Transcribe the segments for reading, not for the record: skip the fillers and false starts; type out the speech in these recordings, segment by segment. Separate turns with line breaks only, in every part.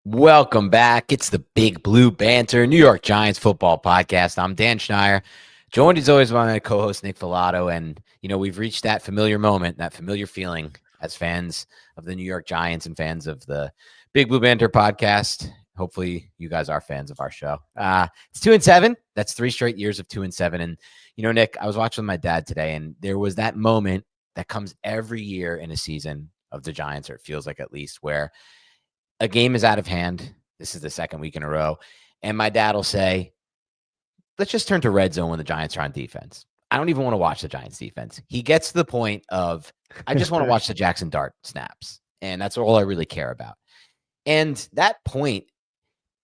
Welcome back. It's the Big Blue Banter, New York Giants football podcast. I'm Dan Schneier, joined as always by my co-host Nick Filato. And, we've reached that familiar moment, that familiar feeling as fans of the New York Giants and fans of the Big Blue Banter podcast. Hopefully you guys are fans of our show. It's 2-7. That's 3 straight years of 2-7. And, Nick, I was watching with my dad today, and there was that moment that comes every year in a season of the Giants, or it feels like at least, where a game is out of hand. This is the second week in a row. And my dad will say, let's just turn to red zone when the Giants are on defense. I don't even want to watch the Giants defense. He gets to the point of, I just want to watch the Jaxson Dart snaps. And that's all I really care about. And that point,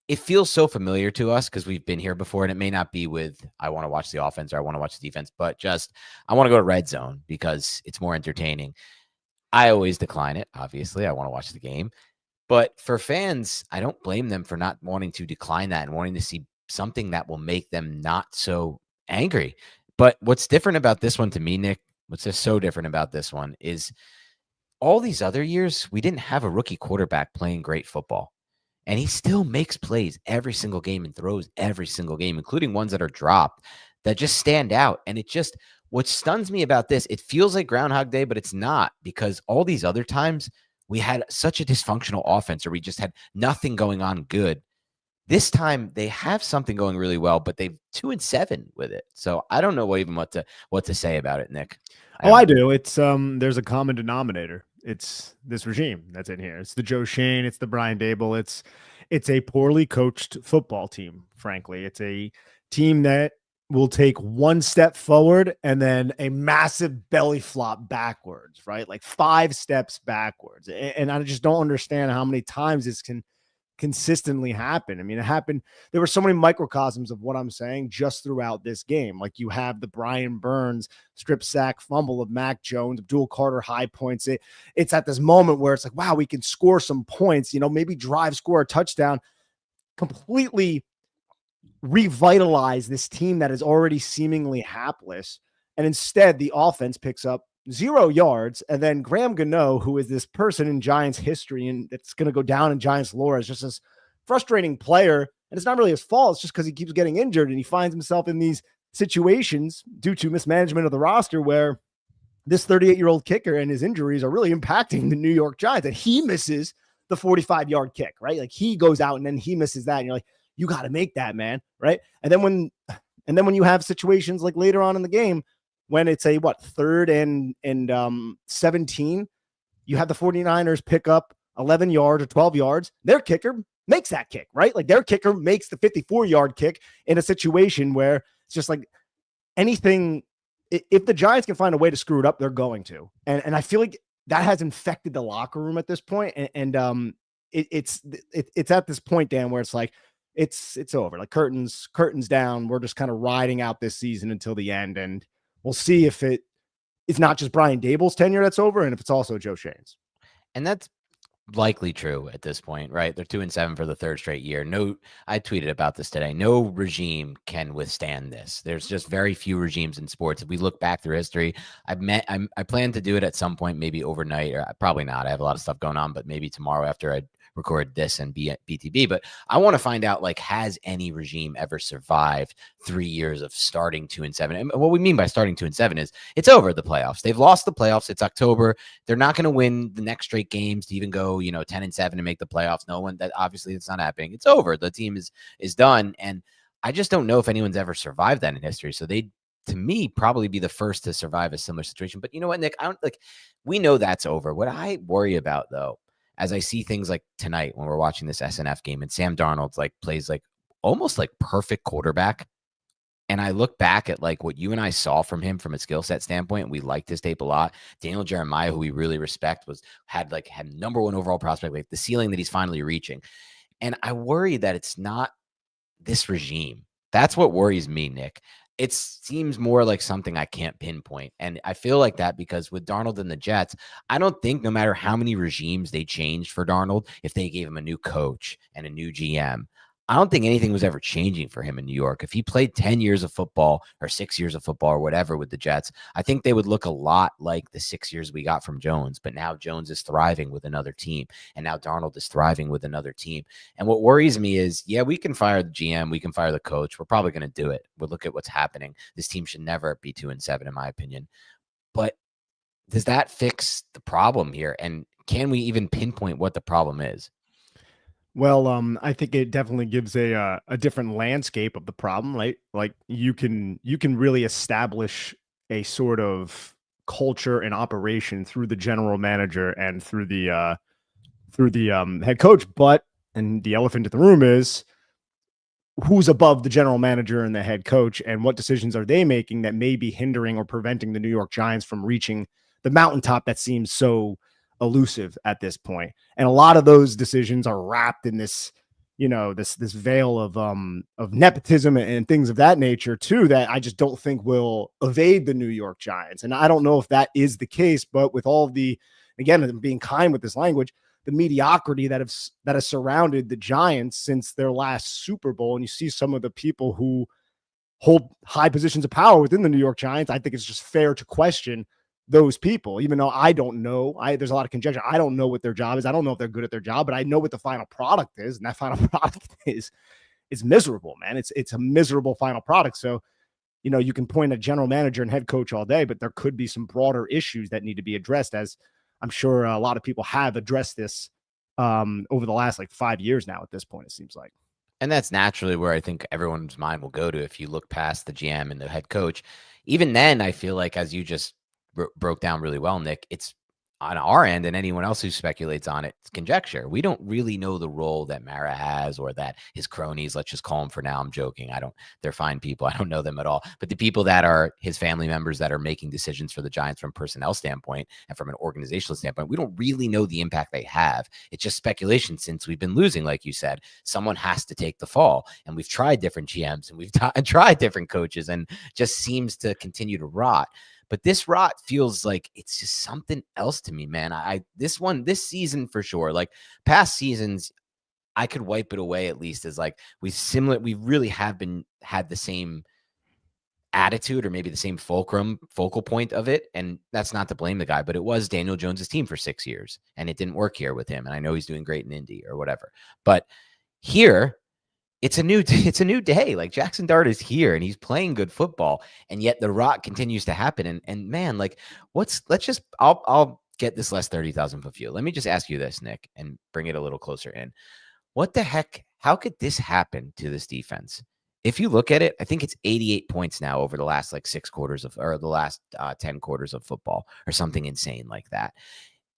it feels so familiar to us because we've been here before. And it may not be with, I want to watch the offense or I want to watch the defense, but just, I want to go to red zone because it's more entertaining. I always decline it. Obviously, I want to watch the game. But for fans, I don't blame them for not wanting to decline that and wanting to see something that will make them not so angry. But what's different about this one to me, Nick, what's just so different about this one is all these other years, we didn't have a rookie quarterback playing great football. And he still makes plays every single game and throws every single game, including ones that are dropped that just stand out. And what stuns me about this, it feels like Groundhog Day, but it's not, because all these other times, we had such a dysfunctional offense, or we just had nothing going on good. This time they have something going really well, but they've 2-7 with it. So I don't know what to say about it, Nick.
I do. It's there's a common denominator. It's this regime that's in here. It's the Joe Schoen, it's the Brian Daboll. It's a poorly coached football team, frankly. It's a team that will take one step forward and then a massive belly flop backwards, right? Like 5 steps backwards. And I just don't understand how many times this can consistently happen. I mean, it happened. There were so many microcosms of what I'm saying just throughout this game. Like you have the Brian Burns strip sack fumble of Mac Jones, Abdul Carter high points. It's at this moment where it's like, wow, we can score some points, maybe score a touchdown, completely revitalize this team that is already seemingly hapless. And instead, the offense picks up 0 yards. And then Graham Gano, who is this person in Giants history and it's going to go down in Giants lore as just this frustrating player. And it's not really his fault. It's just because he keeps getting injured and he finds himself in these situations due to mismanagement of the roster where this 38-year-old kicker and his injuries are really impacting the New York Giants. And he misses the 45-yard kick, right? Like he goes out and then he misses that. And you're like, you got to make that, man, right? And then when you have situations like later on in the game, when it's a 3rd and 17, you have the 49ers pick up 11 yards or 12 yards. Their kicker makes that kick, right? Like their kicker makes the 54-yard kick in a situation where it's just like anything. If the Giants can find a way to screw it up, they're going to. And I feel like that has infected the locker room at this point. And it's at this point, Dan, where it's like, it's over. Like curtains down. We're just kind of riding out this season until the end. And we'll see if it's not just Brian Daboll's tenure that's over and if it's also Joe Schoen's.
And that's likely true at this point, right? They're 2-7 for the 3rd straight year. I tweeted about this today. No regime can withstand this. There's just very few regimes in sports. If we look back through history, I plan to do it at some point, maybe overnight, or probably not. I have a lot of stuff going on, but maybe tomorrow after I record this and be at BTB. But I want to find out, like, has any regime ever survived 3 years of starting 2-7? And what we mean by starting 2-7 is it's over the playoffs. They've lost the playoffs. It's October. They're not going to win the next straight games to even go, 10-7 and make the playoffs. Obviously it's not happening. It's over. The team is done. And I just don't know if anyone's ever survived that in history. So they, to me, probably be the first to survive a similar situation. But you know what, Nick? We know that's over. What I worry about, though, as I see things like tonight when we're watching this SNF game and Sam Darnold plays almost like perfect quarterback. And I look back at what you and I saw from him from a skill set standpoint, and we liked his tape a lot. Daniel Jeremiah, who we really respect, had number 1 overall prospect, the ceiling that he's finally reaching. And I worry that it's not this regime. That's what worries me, Nick. It seems more like something I can't pinpoint. And I feel like that because with Darnold and the Jets, I don't think no matter how many regimes they changed for Darnold, if they gave him a new coach and a new GM, I don't think anything was ever changing for him in New York. If he played 10 years of football or 6 years of football or whatever with the Jets, I think they would look a lot like the 6 years we got from Jones. But now Jones is thriving with another team, and now Darnold is thriving with another team. And what worries me is, yeah, we can fire the GM, we can fire the coach. We're probably going to do it. We'll look at what's happening. This team should never be 2-7, in my opinion. But does that fix the problem here? And can we even pinpoint what the problem is?
Well, I think it definitely gives a different landscape of the problem, right? Like you can really establish a sort of culture and operation through the general manager and through the head coach. But and the elephant in the room is who's above the general manager and the head coach, and what decisions are they making that may be hindering or preventing the New York Giants from reaching the mountaintop that seems so elusive at this point. And a lot of those decisions are wrapped in this, this veil of nepotism and things of that nature too, that I just don't think will evade the New York Giants. And I don't know if that is the case, but with all of the, again, being kind with this language, the mediocrity that has surrounded the Giants since their last Super Bowl, and you see some of the people who hold high positions of power within the New York Giants, I think it's just fair to question those people, even though I don't know. There's a lot of conjecture. I don't know what their job is. I don't know if they're good at their job, but I know what the final product is, and that final product is miserable, man. It's a miserable final product. So, you can point at general manager and head coach all day, but there could be some broader issues that need to be addressed, as I'm sure a lot of people have addressed this over the last 5 years now at this point, it seems like.
And that's naturally where I think everyone's mind will go to if you look past the GM and the head coach. Even then, I feel like, as you just broke down really well, Nick, it's on our end, and anyone else who speculates on it, it's conjecture. We don't really know the role that Mara has, or that his cronies, let's just call them for now. I'm joking. They're fine people. I don't know them at all. But the people that are his family members that are making decisions for the Giants from a personnel standpoint and from an organizational standpoint, we don't really know the impact they have. It's just speculation since we've been losing. Like you said, someone has to take the fall. And we've tried different GMs and we've tried different coaches, and just seems to continue to rot. But this rot feels like it's just something else to me, man. This season for sure, like past seasons, I could wipe it away at least as we really have had the same attitude, or maybe the same focal point of it. And that's not to blame the guy, but it was Daniel Jones's team for 6 years, and it didn't work here with him. And I know he's doing great in Indy or whatever, but here, it's a new day. Like, Jaxson Dart is here and he's playing good football, and yet the rot continues to happen. And man, I'll get this less 30,000 foot view. Let me just ask you this, Nick, and bring it a little closer in. What the heck? How could this happen to this defense? If you look at it, I think it's 88 points now over the last 6 quarters or the last 10 quarters of football, or something insane like that.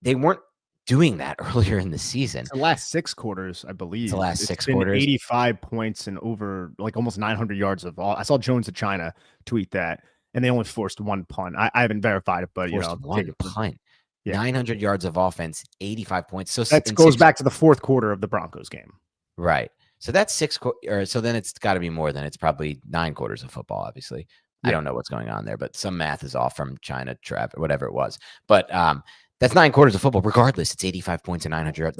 They weren't doing that earlier in the season.
It's the last 6 quarters, I believe.
It's the last 6 quarters.
85 points and over almost 900 yards of all. I saw Jones of China tweet that, and they only forced 1 punt. I haven't verified it, but
one punt. Yeah. 900 yards of offense, 85 points. So
that goes back to the 4th quarter of the Broncos game.
Right. So that's 6 so then it's got to be more than, it's probably 9 quarters of football, obviously. Yeah. I don't know what's going on there, but some math is off from China, whatever it was. But that's 9 quarters of football. Regardless, it's 85 points and 900.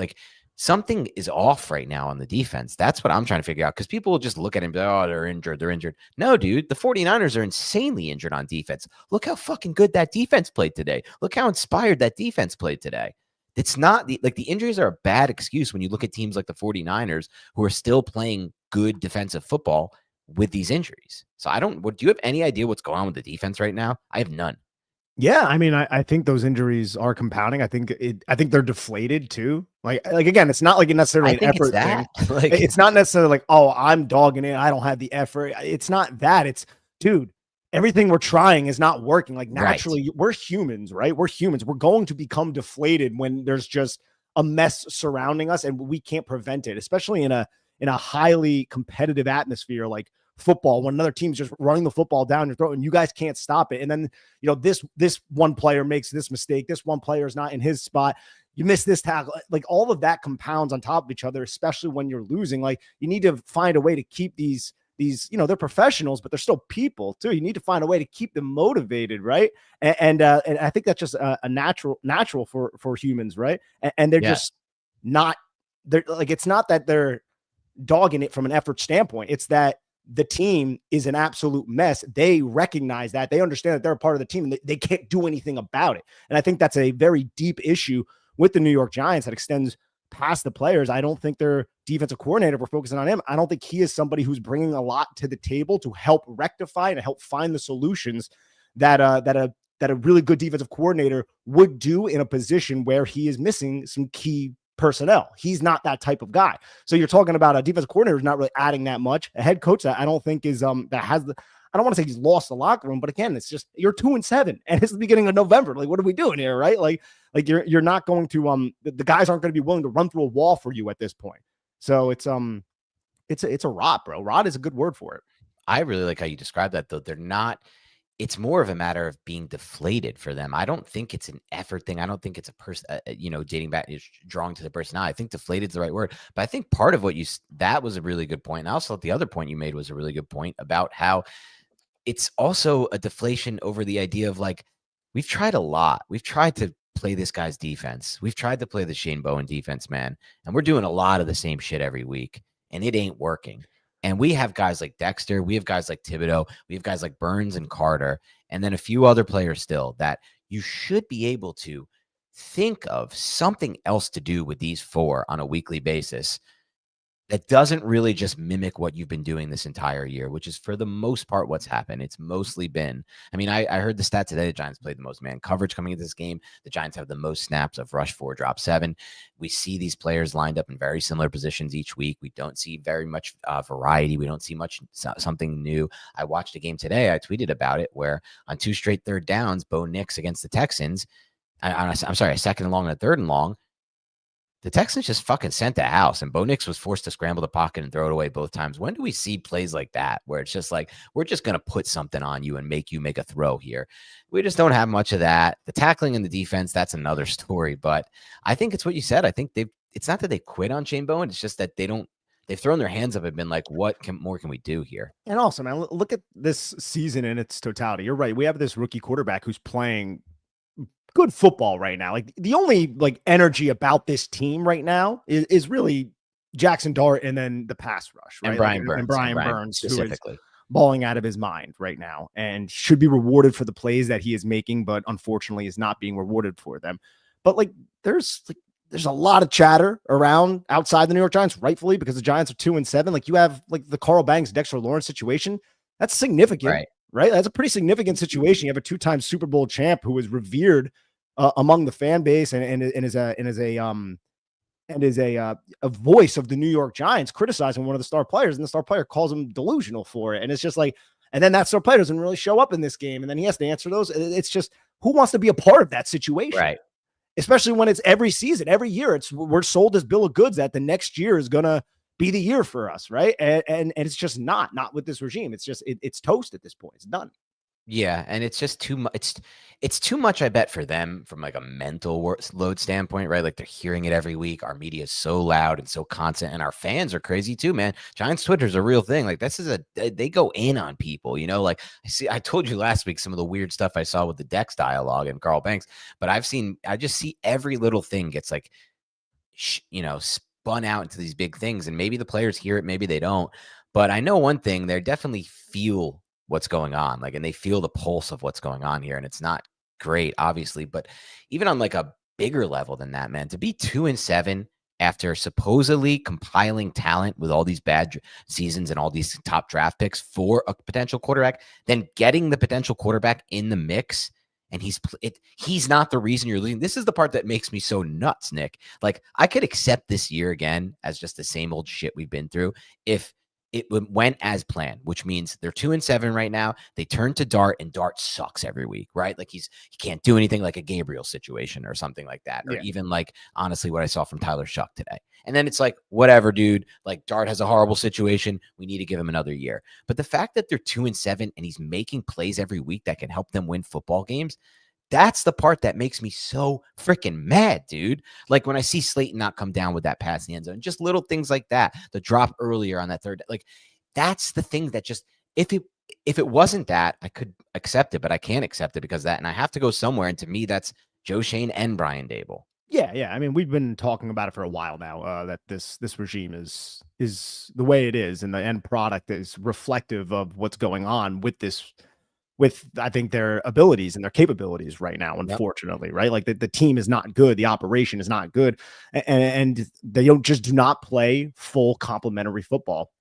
Something is off right now on the defense. That's what I'm trying to figure out, because people will just look at him and be like, oh, they're injured. No, dude, the 49ers are insanely injured on defense. Look how fucking good that defense played today. Look how inspired that defense played today. It's not the injuries are a bad excuse when you look at teams like the 49ers, who are still playing good defensive football with these injuries. So do you have any idea what's going on with the defense right now? I have none.
Yeah, I mean, I think those injuries are compounding. I think they're deflated too. Again, it's not necessarily an effort thing. It's not necessarily oh, I'm dogging it, I don't have the effort. It's not that. It's, dude, everything we're trying is not working. Naturally, right. We're humans, right? We're humans. We're going to become deflated when there's just a mess surrounding us, and we can't prevent it, especially in a highly competitive atmosphere like football, when another team's just running the football down your throat and you guys can't stop it. And then, this one player makes this mistake. This one player is not in his spot. You miss this tackle. All of that compounds on top of each other, especially when you're losing. You need to find a way to keep these, they're professionals, but they're still people too. You need to find a way to keep them motivated. Right. And I think that's just a natural for humans. Right. And they're just not, it's not that they're dogging it from an effort standpoint. It's that the team is an absolute mess. They recognize that. They understand that they're a part of the team and they can't do anything about it. And I think that's a very deep issue with the New York Giants that extends past the players. I don't think their defensive coordinator, if we're focusing on him, I don't think he is somebody who's bringing a lot to the table to help rectify and help find the solutions that a really good defensive coordinator would do in a position where he is missing some key personnel. He's not that type of guy. So you're talking about a defensive coordinator who's not really adding that much. A head coach that I don't think is that has the, I don't want to say he's lost the locker room, but again, it's just you're 2-7 and it's the beginning of November. Like, what are we doing here, right? Like you're not going to the guys aren't going to be willing to run through a wall for you at this point. So it's a rot, bro. Rot is a good word for it.
I really like how you describe that, though. They're not. It's more of a matter of being deflated for them. I don't think it's an effort thing. I don't think it's a person, dating back, drawing to the personality. I think deflated is the right word. But I think part of what that was a really good point. And I also thought the other point you made was a really good point about how it's also a deflation over the idea of like, we've tried a lot. We've tried to play this guy's defense. We've tried to play the Shane Bowen defense, man. And we're doing a lot of the same shit every week. And it ain't working. And we have guys like Dexter, we have guys like Thibodeau, we have guys like Burns and Carter, and then a few other players still that you should be able to think of something else to do with these four on a weekly basis that doesn't really just mimic what you've been doing this entire year, which is for the most part what's happened. It's mostly been, I mean, I heard the stat today, the Giants played the most man coverage coming into this game. The Giants have the most snaps of rush 4, drop 7. We see these players lined up in very similar positions each week. We don't see very much variety. We don't see much something new. I watched a game today. I tweeted about it where on 2 straight third downs, Bo Nix against the Texans, I'm sorry, a second and long and a third and long, the Texans just fucking sent the house, and Bo Nix was forced to scramble the pocket and throw it away both times. When do we see plays like that where it's just like, we're just going to put something on you and make you make a throw here? We just don't have much of that. The tackling and the defense, that's another story. But I think it's what you said. I think it's not that they quit on Shane Bowen. It's just that they've thrown their hands up and been like, what more can we do here?
And also, man, look at this season in its totality. You're right. We have this rookie quarterback who's playing good football right now. Like the only like energy about this team right now is really Jaxson Dart and then the pass rush, right?
And Brian
Burns
specifically,
who is balling out of his mind right now and should be rewarded for the plays that he is making, but unfortunately is not being rewarded for them. But like there's a lot of chatter around outside the New York Giants, rightfully, because the Giants are 2-7. Like you have like the Carl Banks, Dexter Lawrence situation. That's significant. Right? That's a pretty significant situation. You have a 2-time Super Bowl champ who is revered among the fan base and is a voice of the New York Giants criticizing one of the star players, and the star player calls him delusional for it. And it's just like, and then that star player doesn't really show up in this game, and then he has to answer those. It's just, who wants to be a part of that situation?
Right.
Especially when it's every season, every year, we're sold as bill of goods that the next year is gonna be the year for us, right? And it's just not with this regime. It's just it's toast at this point. It's done.
Yeah, and it's just too much. It's too much, I bet, for them from like a mental load standpoint, right? Like they're hearing it every week. Our media is so loud and so constant, and our fans are crazy too, man. Giants Twitter is a real thing. Like they go in on people, like I told you last week some of the weird stuff I saw with the Dex dialogue and Carl Banks, but I just see every little thing gets like, spun out into these big things, and maybe the players hear it, maybe they don't. But I know one thing, they definitely feel what's going on, and they feel the pulse of what's going on here, and it's not great, obviously. But even on like a bigger level than that, man, to be 2-7 after supposedly compiling talent with all these bad seasons and all these top draft picks for a potential quarterback, then getting the potential quarterback in the mix, and he's not the reason you're losing. This is the part that makes me so nuts, Nick. Like, I could accept this year again as just the same old shit we've been through if it went as planned, which means they're 2-7 right now. They turn to Dart, and Dart sucks every week, right? Like he can't do anything, like a Gabriel situation or something like that. Or even like, honestly, what I saw from Tyler Shuck today. And then it's like, whatever, dude, like Dart has a horrible situation. We need to give him another year. But the fact that they're 2-7 and he's making plays every week that can help them win football games, that's the part that makes me so freaking mad, dude. Like when I see Slayton not come down with that pass in the end zone, just little things like that, the drop earlier on that third, like that's the thing that just, if it wasn't that, I could accept it, but I can't accept it because of that. And I have to go somewhere. And to me, that's Joe Shane and Brian Daboll.
Yeah. I mean, we've been talking about it for a while now. That this regime is the way it is, and the end product is reflective of what's going on with this. With I think their abilities and their capabilities right now,
Yep.
unfortunately, right? Like the team is not good, the operation is not good, and they don't just do not play full complementary football.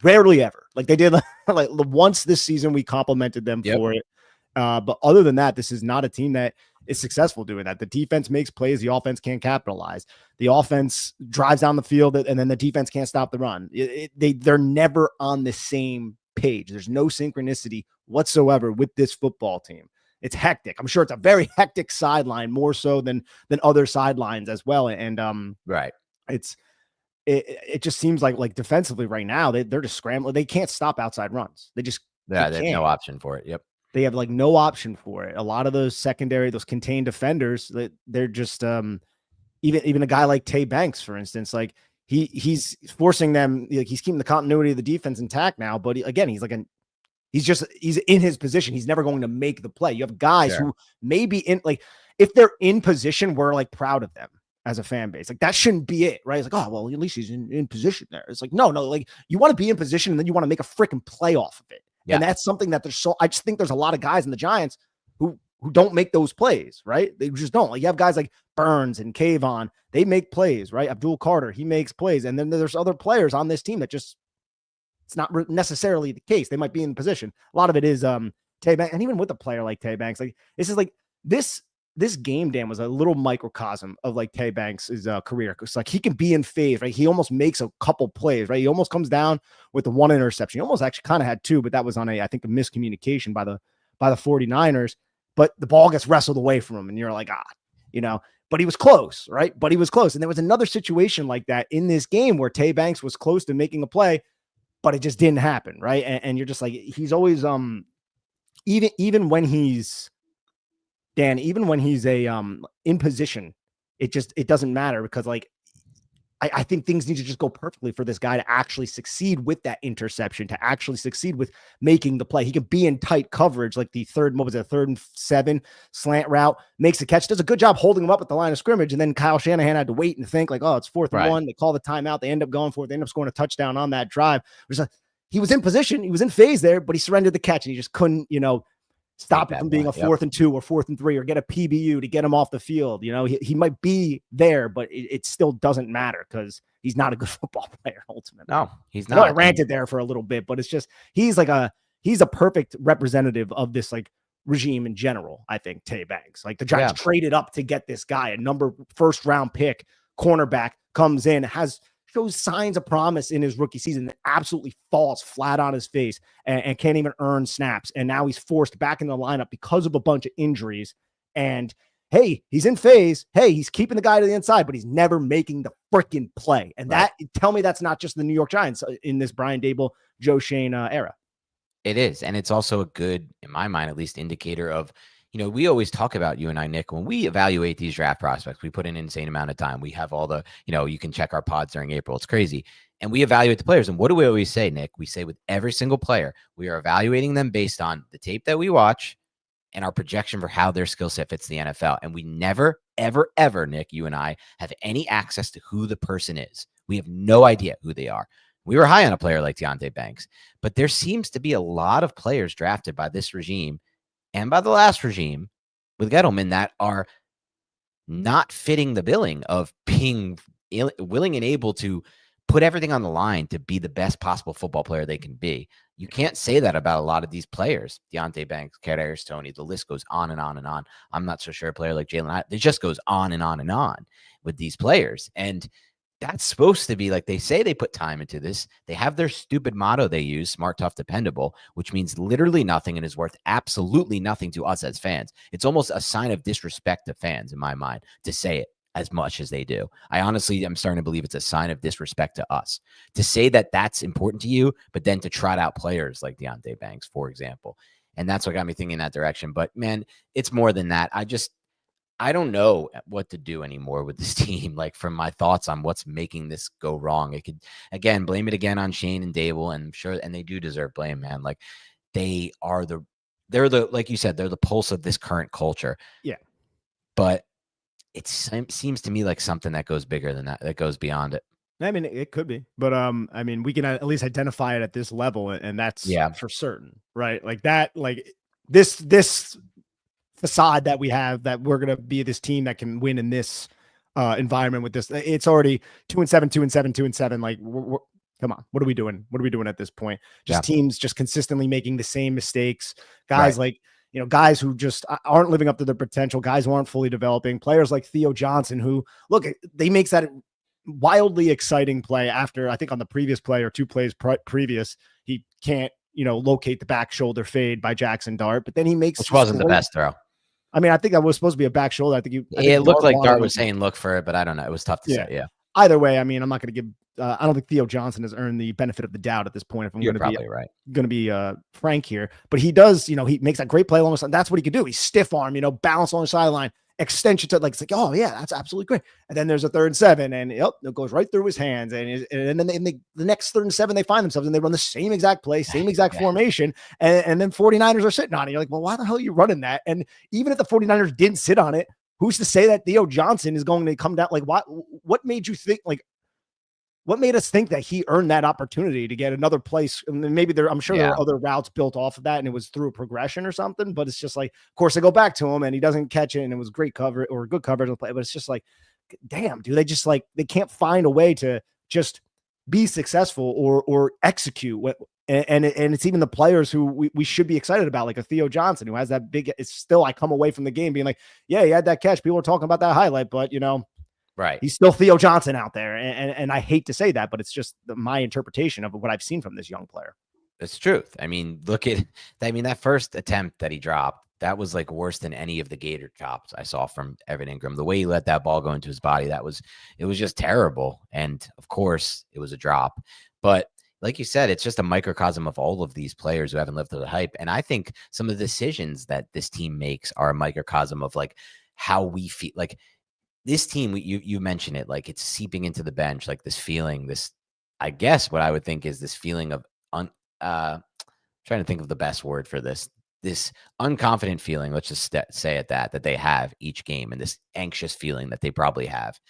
Rarely ever. Like they did like once this season, we complimented them
Yep.
for it. But other than that, this is not a team that is successful doing that. The defense makes plays, the offense can't capitalize. The offense drives down the field, and then the defense can't stop the run. They're never on the same page. There's no synchronicity whatsoever with this football team. It's hectic. I'm sure it's a very hectic sideline, more so than other sidelines as well. And
Right.
it just seems like defensively right now they're just scrambling. They can't stop outside runs. They
Yeah, they have
can't.
no option for it. Yep.
They have like no option for it. A lot of those secondary, those contained defenders, they're just even a guy like Tay Banks, for instance, like he's forcing them, like he's keeping the continuity of the defense intact now. But again, he's in his position. He's never going to make the play. You have guys who maybe in like if they're in position, we're like proud of them as a fan base. Like that shouldn't be it, right? It's like, oh well, at least he's in position there. It's like no, like you want to be in position and then you want to make a freaking play off of it.
Yeah.
And that's something that I just think there's a lot of guys in the Giants who don't make those plays, right? They just don't. Like you have guys like Burns and Kayvon, they make plays, right? Abdul Carter, he makes plays. And then there's other players on this team that just, it's not necessarily the case. They might be in position. A lot of it is Tay Banks. And even with a player like Tay Banks, like this is like this game, Dan, was a little microcosm of like Tay Banks' career. Because like he can be in phase, right? He almost makes a couple plays, right? He almost comes down with the one interception. He almost actually kind of had two, but that was on I think a miscommunication by the 49ers. But the ball gets wrestled away from him, and you're like, but he was close, right? But he was close. And there was another situation like that in this game where Tay Banks was close to making a play, but it just didn't happen, right? And you're just like, he's always even when he's Dan, even when he's in position, it doesn't matter because like I think things need to just go perfectly for this guy to actually succeed with that interception, to actually succeed with making the play. He could be in tight coverage, like the third and 7 slant route, makes a catch, does a good job holding him up at the line of scrimmage. And then Kyle Shanahan had to wait and think like, oh, it's 4th and 1. They call the timeout. They end up going for it. They end up scoring a touchdown on that drive. He was in position. He was in phase there, but he surrendered the catch and he just couldn't, stop it from being a 4th and 2 or 4th and 3 or get a PBU to get him off the field. He might be there, but it still doesn't matter because he's not a good football player ultimately.
No, he's not.
I ranted there for a little bit, but it's just he's a perfect representative of this like regime in general. I think Tay Banks, like the Giants traded up to get this guy, a first round pick cornerback, comes in, shows signs of promise in his rookie season and absolutely falls flat on his face and can't even earn snaps. And now he's forced back in the lineup because of a bunch of injuries. And hey, he's in phase. Hey, he's keeping the guy to the inside, but he's never making the freaking play. And tell me that's not just the New York Giants in this Brian Daboll, Joe Schoen era.
It is. And it's also a good, in my mind, at least indicator of, we always talk about, you and I, Nick, when we evaluate these draft prospects, we put in an insane amount of time. We have all the, you can check our pods during April. It's crazy. And we evaluate the players. And what do we always say, Nick? We say with every single player, we are evaluating them based on the tape that we watch and our projection for how their skill set fits the NFL. And we never, ever, ever, Nick, you and I, have any access to who the person is. We have no idea who they are. We were high on a player like Deonte Banks, but there seems to be a lot of players drafted by this regime and by the last regime with Gettleman that are not fitting the billing of being willing and able to put everything on the line to be the best possible football player they can be. You can't say that about a lot of these players. Deonte Banks, Kadarius Toney, the list goes on and on and on. I'm not so sure a player like Jalen, it just goes on and on and on with these players. And that's supposed to be like, they say they put time into this. They have their stupid motto they use, smart, tough, dependable, which means literally nothing and is worth absolutely nothing to us as fans. It's almost a sign of disrespect to fans in my mind to say it as much as they do. I honestly am starting to believe it's a sign of disrespect to us to say that that's important to you, but then to trot out players like Deonte Banks, for example. And that's what got me thinking in that direction. But man, it's more than that. I don't know what to do anymore with this team. Like from my thoughts on what's making this go wrong, it could again blame it again on Shane and Daboll, and I'm sure, and they do deserve blame, man. Like they're the like you said, they're the pulse of this current culture.
Yeah,
but it seems to me like something that goes bigger than that goes beyond it.
I mean, it could be, but I mean, we can at least identify it at this level, and that's for certain, right? Like that, like this facade that we have, that we're gonna be this team that can win in this environment with this. It's already 2-7, 2-7, 2-7. Like, come on, what are we doing? What are we doing at this point? Just teams just consistently making the same mistakes. Guys like, guys who just aren't living up to their potential. Guys who aren't fully developing. Players like Theo Johnson, who look, they makes that wildly exciting play after, I think on the previous play or two plays previous, he can't, locate the back shoulder fade by Jaxson Dart, but then he makes,
which wasn't the best throw.
I mean, I think that was supposed to be a back shoulder. I think
it looked like Dart was saying look for it, but I don't know. It was tough to say. Yeah.
Either way, I mean, I'm not going to give. I don't think Theo Johnson has earned the benefit of the doubt at this point. If I'm going to be frank here, but he does. He makes that great play along the side. That's what he could do. He's stiff arm, balance on the sideline, extension to it's like, oh yeah, that's absolutely great. And then there's a 3rd and 7, and it goes right through his hands. And then the next 3rd and 7, they find themselves and they run the same exact play, same exact formation, and then 49ers are sitting on it. You're like, well, why the hell are you running that? And even if the 49ers didn't sit on it, who's to say that Theo Johnson is going to come down? Like, what made you think, like, what made us think that he earned that opportunity to get another place? And maybe I'm sure there are other routes built off of that, and it was through a progression or something, but it's just like, of course they go back to him and he doesn't catch it, and it was great cover or good coverage on the play, but it's just like, damn, dude, they can't find a way to just be successful or execute what, and it's even the players who we should be excited about, like a Theo Johnson, who has that big, it's still, I come away from the game being like, yeah, he had that catch. People are talking about that highlight, but
right,
he's still Theo Johnson out there. And I hate to say that, but it's just my interpretation of what I've seen from this young player.
It's truth. I mean, that first attempt that he dropped, that was like worse than any of the Gator chops I saw from Evan Ingram. The way he let that ball go into his body, it was just terrible. And of course it was a drop, but like you said, it's just a microcosm of all of these players who haven't lived through the hype. And I think some of the decisions that this team makes are a microcosm of like how we feel. Like this team, you mentioned it, like it's seeping into the bench, like this feeling, this, I guess what I would think is this feeling of trying to think of the best word for this unconfident feeling. Let's just say it that they have each game, and this anxious feeling that they probably have.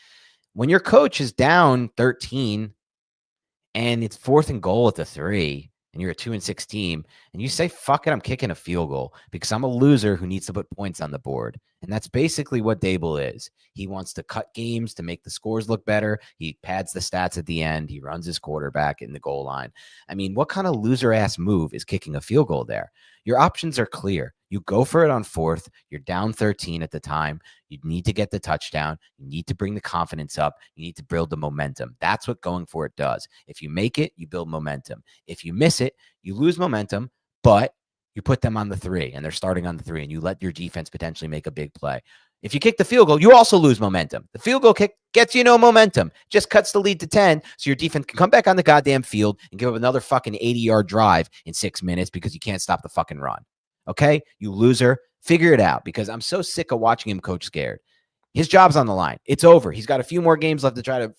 When your coach is down 13 and it's 4th and goal at the 3, and you're a 2-6 team, and you say, fuck it, I'm kicking a field goal because I'm a loser who needs to put points on the board. And that's basically what Daboll is. He wants to cut games to make the scores look better. He pads the stats at the end. He runs his quarterback in the goal line. I mean, what kind of loser-ass move is kicking a field goal there? Your options are clear. You go for it on 4th. You're down 13 at the time. You need to get the touchdown. You need to bring the confidence up. You need to build the momentum. That's what going for it does. If you make it, you build momentum. If you miss it, you lose momentum, but you put them on the 3 and they're starting on the 3, and you let your defense potentially make a big play. If you kick the field goal, you also lose momentum. The field goal kick gets you no momentum, just cuts the lead to 10, so your defense can come back on the goddamn field and give up another fucking 80-yard drive in 6 minutes because you can't stop the fucking run. Okay, you loser, figure it out, because I'm so sick of watching him coach scared. His job's on the line. It's over. He's got a few more games left to try to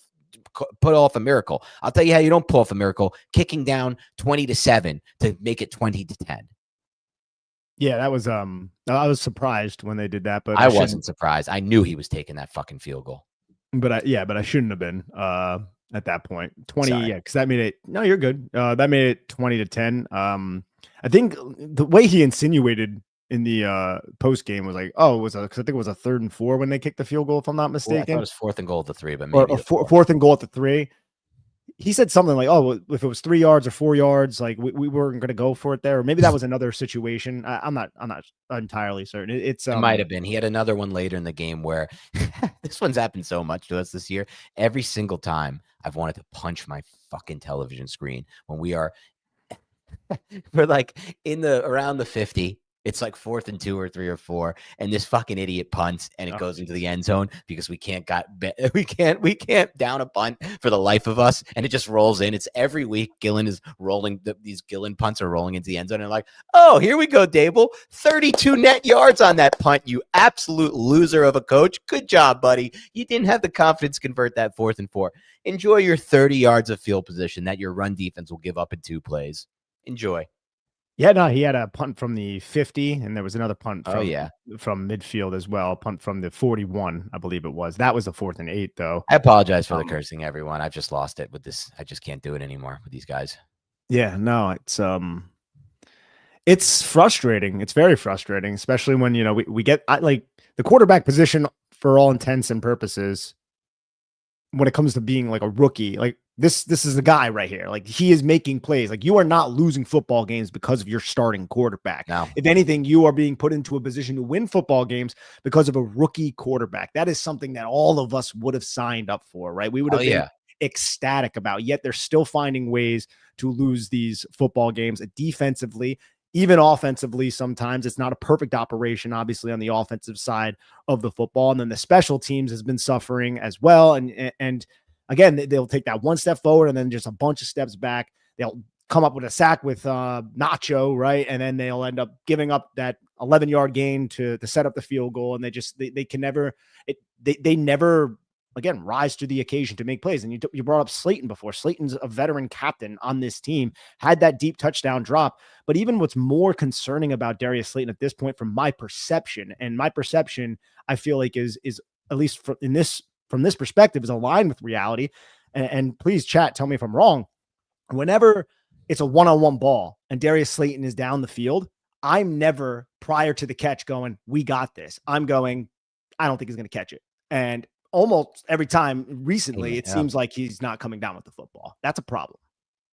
put off a miracle. I'll tell you how you don't pull off a miracle: kicking down 20-7 to make it 20-10.
Yeah, that was I was surprised when they did that, but
I wasn't surprised. I knew he was taking that fucking field goal.
But I shouldn't have been at that point. 20, sorry. Yeah, because that made it. No, you're good. That made it 20-10. I think the way he insinuated in the post game was like, oh, it was because I think it was a 3rd and 4 when they kicked the field goal, if I'm not mistaken.
Well, I thought it was 4th and goal at the 3, but maybe
or 4th and goal at the 3. He said something like, oh, if it was 3 yards or 4 yards, like we weren't going to go for it there. Or maybe that was another situation. I'm not entirely certain. It
might have been. He had another one later in the game where this one's happened so much to us this year. Every single time I've wanted to punch my fucking television screen when we're like around the 50. It's like 4th and 2 or 3 or 4, and this fucking idiot punts, and it goes into the end zone because we can't down a punt for the life of us, and it just rolls in. It's every week. Gillen is rolling. These Gillen punts are rolling into the end zone, and like, oh, here we go, Daboll, 32 net yards on that punt. You absolute loser of a coach. Good job, buddy. You didn't have the confidence to convert that 4th and 4. Enjoy your 30 yards of field position that your run defense will give up in 2 plays. Enjoy.
Yeah, no, he had a punt from the 50, and there was another punt
Oh
from
yeah.
midfield as well. Punt from the 41, I believe it was. That was the 4th and 8, though.
I apologize for the
Um,
cursing, everyone. I've just lost it with this. I just can't do it anymore with these guys.
yeah, no, it's frustrating. It's very frustrating, especially when we get like the quarterback position for all intents and purposes. When it comes to being like a rookie, like this is the guy right here. Like he is making plays. Like you are not losing football games because of your starting quarterback.
No.
If anything, you are being put into a position to win football games because of a rookie quarterback. That is something that all of us would have signed up for, right? We would
Oh
have been
yeah.
ecstatic about. Yet they're still finding ways to lose these football games defensively, even offensively. Sometimes it's not a perfect operation, obviously, on the offensive side of the football. And then the special teams has been suffering as well. And again, they'll take that one step forward and then just a bunch of steps back. They'll come up with a sack with Nacho, right? And then they'll end up giving up that 11-yard gain to set up the field goal. And they can never, they never, again, rise to the occasion to make plays. And you brought up Slayton before. Slayton's a veteran captain on this team, had that deep touchdown drop. But even what's more concerning about Darius Slayton at this point, from my perception, I feel like is at least from this perspective, is aligned with reality. And please, chat, tell me if I'm wrong. Whenever it's a one-on-one ball and Darius Slayton is down the field, I'm never, prior to the catch, going, we got this. I'm going, I don't think he's going to catch it. And almost every time recently, it seems like he's not coming down with the football. That's a problem.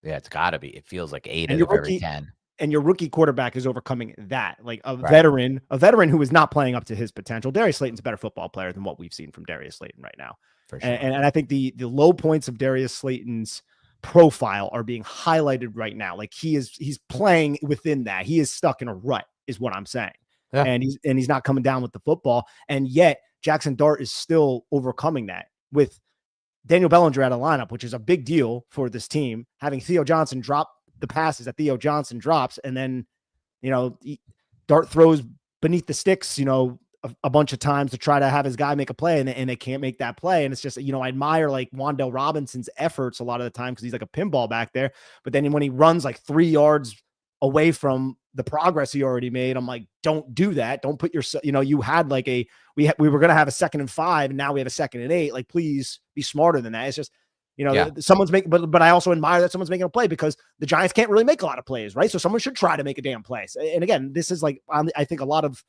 Yeah, it's got to be. It feels like 8
And
out
your
of every
rookie
10.
and your rookie quarterback is overcoming that. Like a
Right.
veteran who is not playing up to his potential. Darius Slayton's a better football player than what we've seen from Darius Slayton right now.
For sure.
And I think the low points of Darius Slayton's profile are being highlighted right now. Like he's playing within that. He is stuck in a rut, is what I'm saying.
Yeah.
And he's not coming down with the football. And yet Jaxson Dart is still overcoming that with Daniel Bellinger out of lineup, which is a big deal for this team. Having Theo Johnson drop the passes that Theo Johnson drops, and then Dart throws beneath the sticks, a bunch of times to try to have his guy make a play, and they can't make that play. And it's just, I admire like Wan'Dale Robinson's efforts a lot of the time because he's like a pinball back there. But then when he runs like 3 yards away from the progress he already made, I'm like, don't do that. Don't put yourself, you had like we were going to have a 2nd and 5, and now we have a 2nd and 8. Like, please be smarter than that. It's just, someone's making, but I also admire that someone's making a play because the Giants can't really make a lot of plays, right? So someone should try to make a damn play. And again, this is like, I think a lot of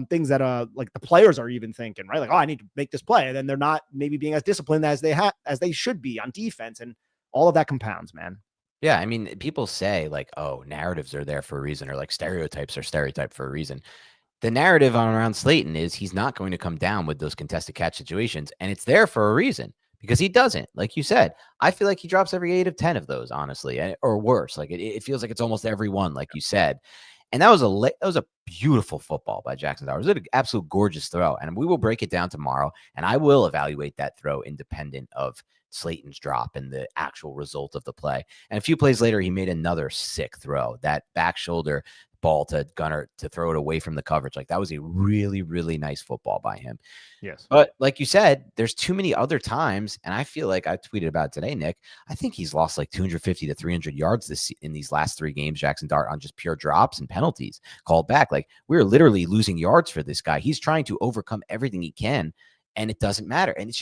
things that like the players are even thinking, right? Like, oh, I need to make this play. And then they're not maybe being as disciplined as they should be on defense. And all of that compounds, man.
Yeah, I mean, people say like, oh, narratives are there for a reason, or like stereotypes are stereotyped for a reason. The narrative on around Slayton is he's not going to come down with those contested catch situations, and it's there for a reason because he doesn't. Like you said, I feel like he drops every 8 of 10 of those, honestly, or worse. Like it feels like it's almost every one, like you said. And that was a beautiful football by Jaxson Dart. It was an absolute gorgeous throw, and we will break it down tomorrow, and I will evaluate that throw independent of Slayton's drop and the actual result of the play. And a few plays later, he made another sick throw, that back shoulder ball to Gunnar to throw it away from the coverage. Like that was a really, really nice football by him.
Yes.
But like you said, there's too many other times. And I feel like I tweeted about it today, Nick. I think he's lost like 250 to 300 yards in these last 3 games, Jaxson Dart, on just pure drops and penalties called back. Like we're literally losing yards for this guy. He's trying to overcome everything he can, and it doesn't matter. And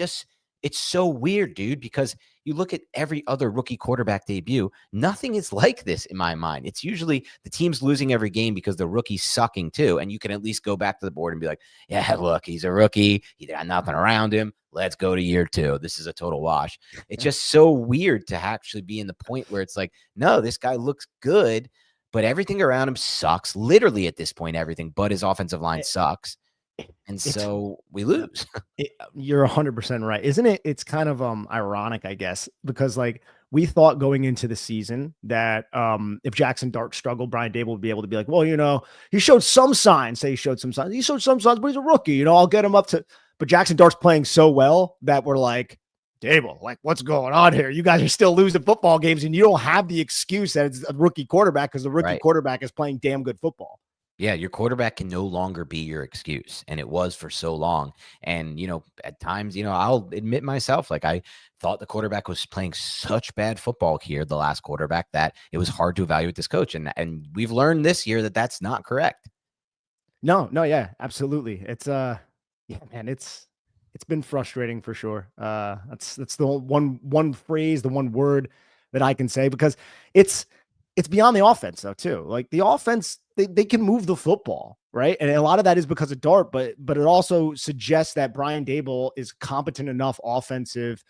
it's so weird, dude, because you look at every other rookie quarterback debut, nothing is like this in my mind. It's usually the team's losing every game because the rookie's sucking too. And you can at least go back to the board and be like, yeah, look, he's a rookie. He got nothing around him. Let's go to year 2. This is a total wash. It's just so weird to actually be in the point where it's like, no, this guy looks good, but everything around him sucks. Literally at this point, everything but his offensive line sucks. And so we lose.
You're 100% right. Isn't it? It's kind of ironic, I guess, because like we thought going into the season that if Jaxson Dart struggled, Brian Daboll would be able to be like, well, he showed some signs. He showed some signs, but he's a rookie. I'll get him up to. But Jaxson Dart's playing so well that we're like, Daboll, like, what's going on here? You guys are still losing football games, and you don't have the excuse that it's a rookie quarterback because the rookie quarterback is playing damn good football.
Yeah, your quarterback can no longer be your excuse, and it was for so long. And, at times, I'll admit myself, like I thought the quarterback was playing such bad football here, the last quarterback, that it was hard to evaluate this coach. And we've learned this year that that's not correct.
No, yeah, absolutely. It's yeah, man, it's been frustrating for sure. That's the one phrase, the one word that I can say, because it's beyond the offense though too. Like the offense, they can move the football, right? And a lot of that is because of Dart, but it also suggests that Brian Daboll is competent enough offensive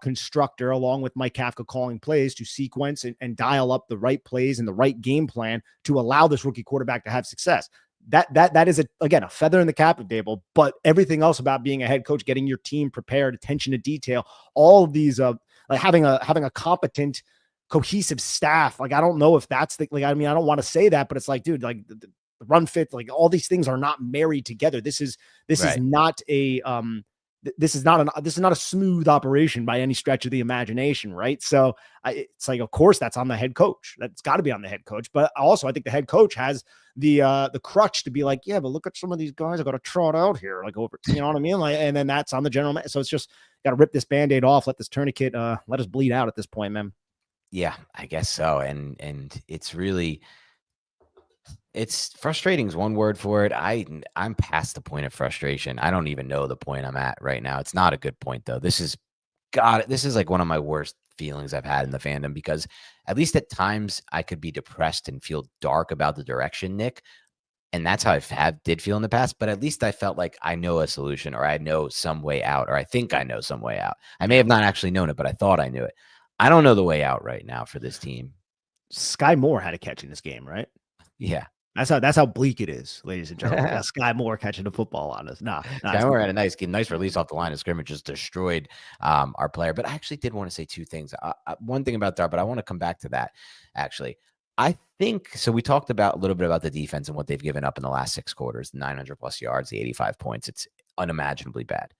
constructor, along with Mike Kafka calling plays, to sequence and dial up the right plays and the right game plan to allow this rookie quarterback to have success. That is again a feather in the cap of Daboll, but everything else about being a head coach, getting your team prepared, attention to detail, all of these like having a competent, cohesive staff. Like I don't know if that's I don't want to say that, but it's like, dude, like the run fit, like all these things are not married together. This is not a this is not a smooth operation by any stretch of the imagination, right? So it's like, of course, that's on the head coach. That's got to be on the head coach. But also, I think the head coach has the crutch to be like, yeah, but look at some of these guys I got to trot out here, like over, you know what I mean? Like, and then that's on the general man. So it's just got to rip this Band-Aid off, let this tourniquet, let us bleed out at this point, man.
Yeah, I guess so. And it's really, it's frustrating is one word for it. I'm past the point of frustration. I don't even know the point I'm at right now. It's not a good point though. This is like one of my worst feelings I've had in the fandom, because at least at times I could be depressed and feel dark about the direction, Nick. And that's how did feel in the past. But at least I felt like I know a solution, or I know some way out, or I think I know some way out. I may have not actually known it, but I thought I knew it. I don't know the way out right now for this team.
Sky Moore had a catch in this game, right?
Yeah.
That's how bleak it is, ladies and gentlemen. We got Sky Moore catching the football on us.
Sky Moore had a nice release off the line of scrimmage, just destroyed our player. But I actually did want to say two things. One thing about Dart, but I want to come back to that. Actually, I think so. We talked about a little bit about the defense and what they've given up in the last 6 quarters: 900 plus yards, the 85 points. It's unimaginably bad.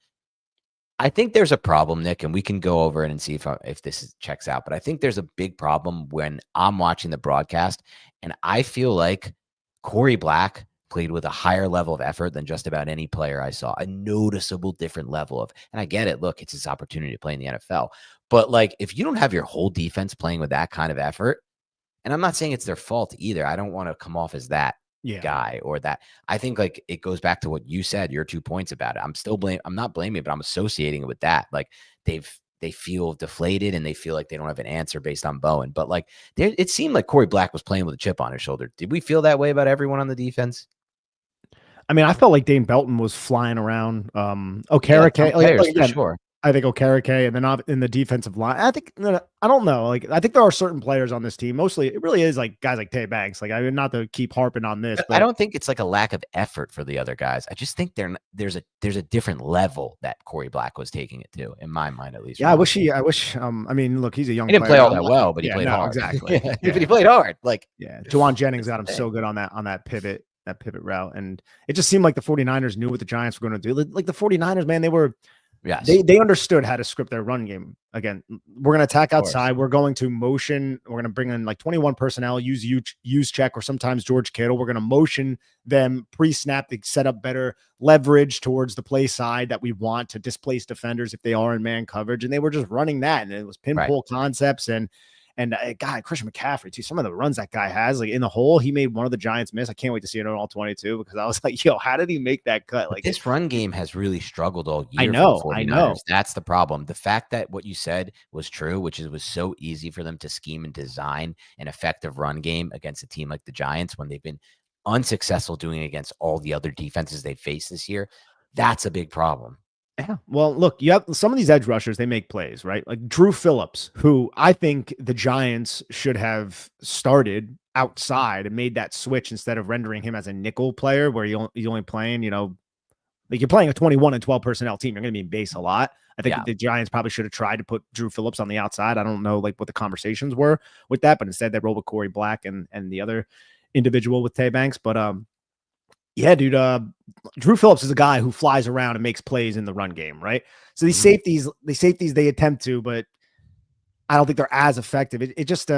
I think there's a problem, Nick, and we can go over it and see if this checks out. But I think there's a big problem when I'm watching the broadcast, and I feel like Corey Black played with a higher level of effort than just about any player I saw. A noticeable different level of, and I get it. Look, it's his opportunity to play in the NFL. But like, if you don't have your whole defense playing with that kind of effort, and I'm not saying it's their fault either. I don't want to come off as that guy or that. I think like it goes back to what you said, your 2 points about it. I'm not blaming, but I'm associating it with that. Like they feel deflated and they feel like they don't have an answer based on Bowen. But like it seemed like Corey Black was playing with a chip on his shoulder. Did we feel that way about everyone on the defense?
I mean, I felt like Dane Belton was flying around. Okereke,
for sure.
I think Okereke, and then in the defensive line, I think, I don't know. Like, I think there are certain players on this team. Mostly, it really is like guys like Tay Banks. Like, I mean, not to keep harping on this, but
I don't think it's like a lack of effort for the other guys. I just think there's a different level that Corey Black was taking it to, in my mind, at least.
Yeah, I mean, look, he's a young
He didn't
player.
play all that well, but he played hard.
Exactly.
But he played hard. Like,
Jawan Jennings got him so good on that pivot route. And it just seemed like the 49ers knew what the Giants were going to do. Like the 49ers, man, they understood how to script their run game. Again, we're going to attack outside. We're going to motion. We're going to bring in like 21 personnel, use check, or sometimes George Kittle. We're going to motion them pre-snap to set up better leverage towards the play side that we want to displace defenders if they are in man coverage. And they were just running that. And it was pinball concepts. And God, Christian McCaffrey too. Some of the runs that guy has, like in the hole, he made one of the Giants miss. I can't wait to see it on all 22, because I was like, yo, how did he make that cut? Like,
this run game has really struggled all year.
I know.
That's the problem. The fact that what you said was true, which is it was so easy for them to scheme and design an effective run game against a team like the Giants when they've been unsuccessful doing it against all the other defenses they faced this year. That's a big problem.
Yeah. Well, look, you have some of these edge rushers, they make plays, right? Like Drew Phillips, who I think the Giants should have started outside and made that switch instead of rendering him as a nickel player where you're only playing, like you're playing a 21 and 12 personnel team. You're going to be in base a lot. I think the Giants probably should have tried to put Drew Phillips on the outside. I don't know like what the conversations were with that, but instead they rolled with Corey Black and the other individual with Tay Banks. But yeah, dude, Drew Phillips is a guy who flies around and makes plays in the run game, right? So these safeties, they attempt to, but I don't think they're as effective. It just,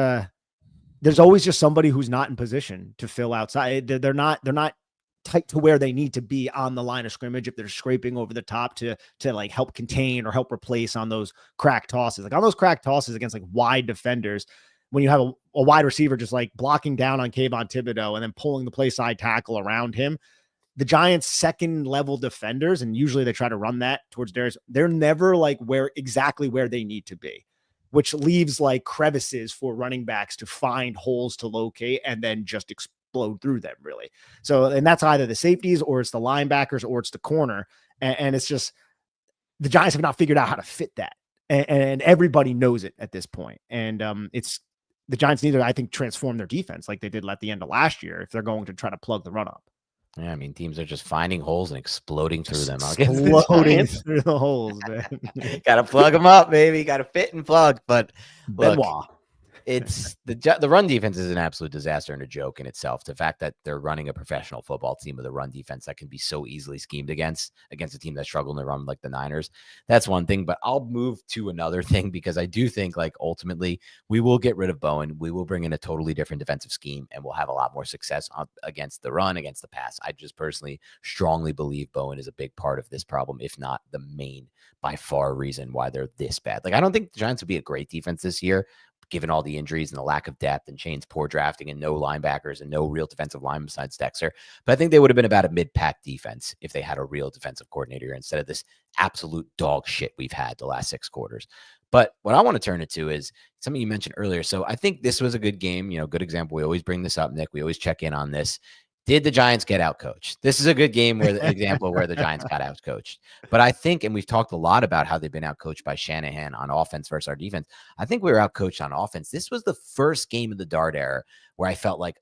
there's always just somebody who's not in position to fill outside. They're not tight to where they need to be on the line of scrimmage if they're scraping over the top to like help contain or help replace on those crack tosses. Like on those crack tosses against like wide defenders, when you have a wide receiver just like blocking down on Kayvon Thibodeau and then pulling the play side tackle around him, the Giants' second level defenders, and usually they try to run that towards Darius, they're never like exactly where they need to be, which leaves like crevices for running backs to find holes to locate and then just explode through them, really. So, and that's either the safeties or it's the linebackers or it's the corner. And it's just, the Giants have not figured out how to fit that. And everybody knows it at this point. And it's, the Giants need to, I think, transform their defense like they did at the end of last year if they're going to try to plug the run up.
Yeah, I mean, teams are just finding holes and exploding through them.
Exploding through the holes, man.
Got to plug them up, baby. Got to fit and plug. But look,
Benoit.
it's the run defense is an absolute disaster and a joke in itself. The fact that they're running a professional football team with a run defense that can be so easily schemed against a team that's struggling to run like the Niners, that's one thing. But I'll move to another thing because I do think like ultimately we will get rid of Bowen. We will bring in a totally different defensive scheme and we'll have a lot more success against the run, against the pass. I just personally strongly believe Bowen is a big part of this problem, if not the main by far reason why they're this bad. Like I don't think the Giants would be a great defense this year, given all the injuries and the lack of depth and Chain's poor drafting and no linebackers and no real defensive line besides Dexter. But I think they would have been about a mid-pack defense if they had a real defensive coordinator instead of this absolute dog shit we've had the last 6 quarters. But what I want to turn it to is something you mentioned earlier. So I think this was a good game, good example. We always bring this up, Nick. We always check in on this. Did the Giants get outcoached? This is a good game where the example where the Giants got outcoached. But I think, and we've talked a lot about how they've been outcoached by Shanahan on offense versus our defense. I think we were outcoached on offense. This was the first game of the Dart era where I felt like,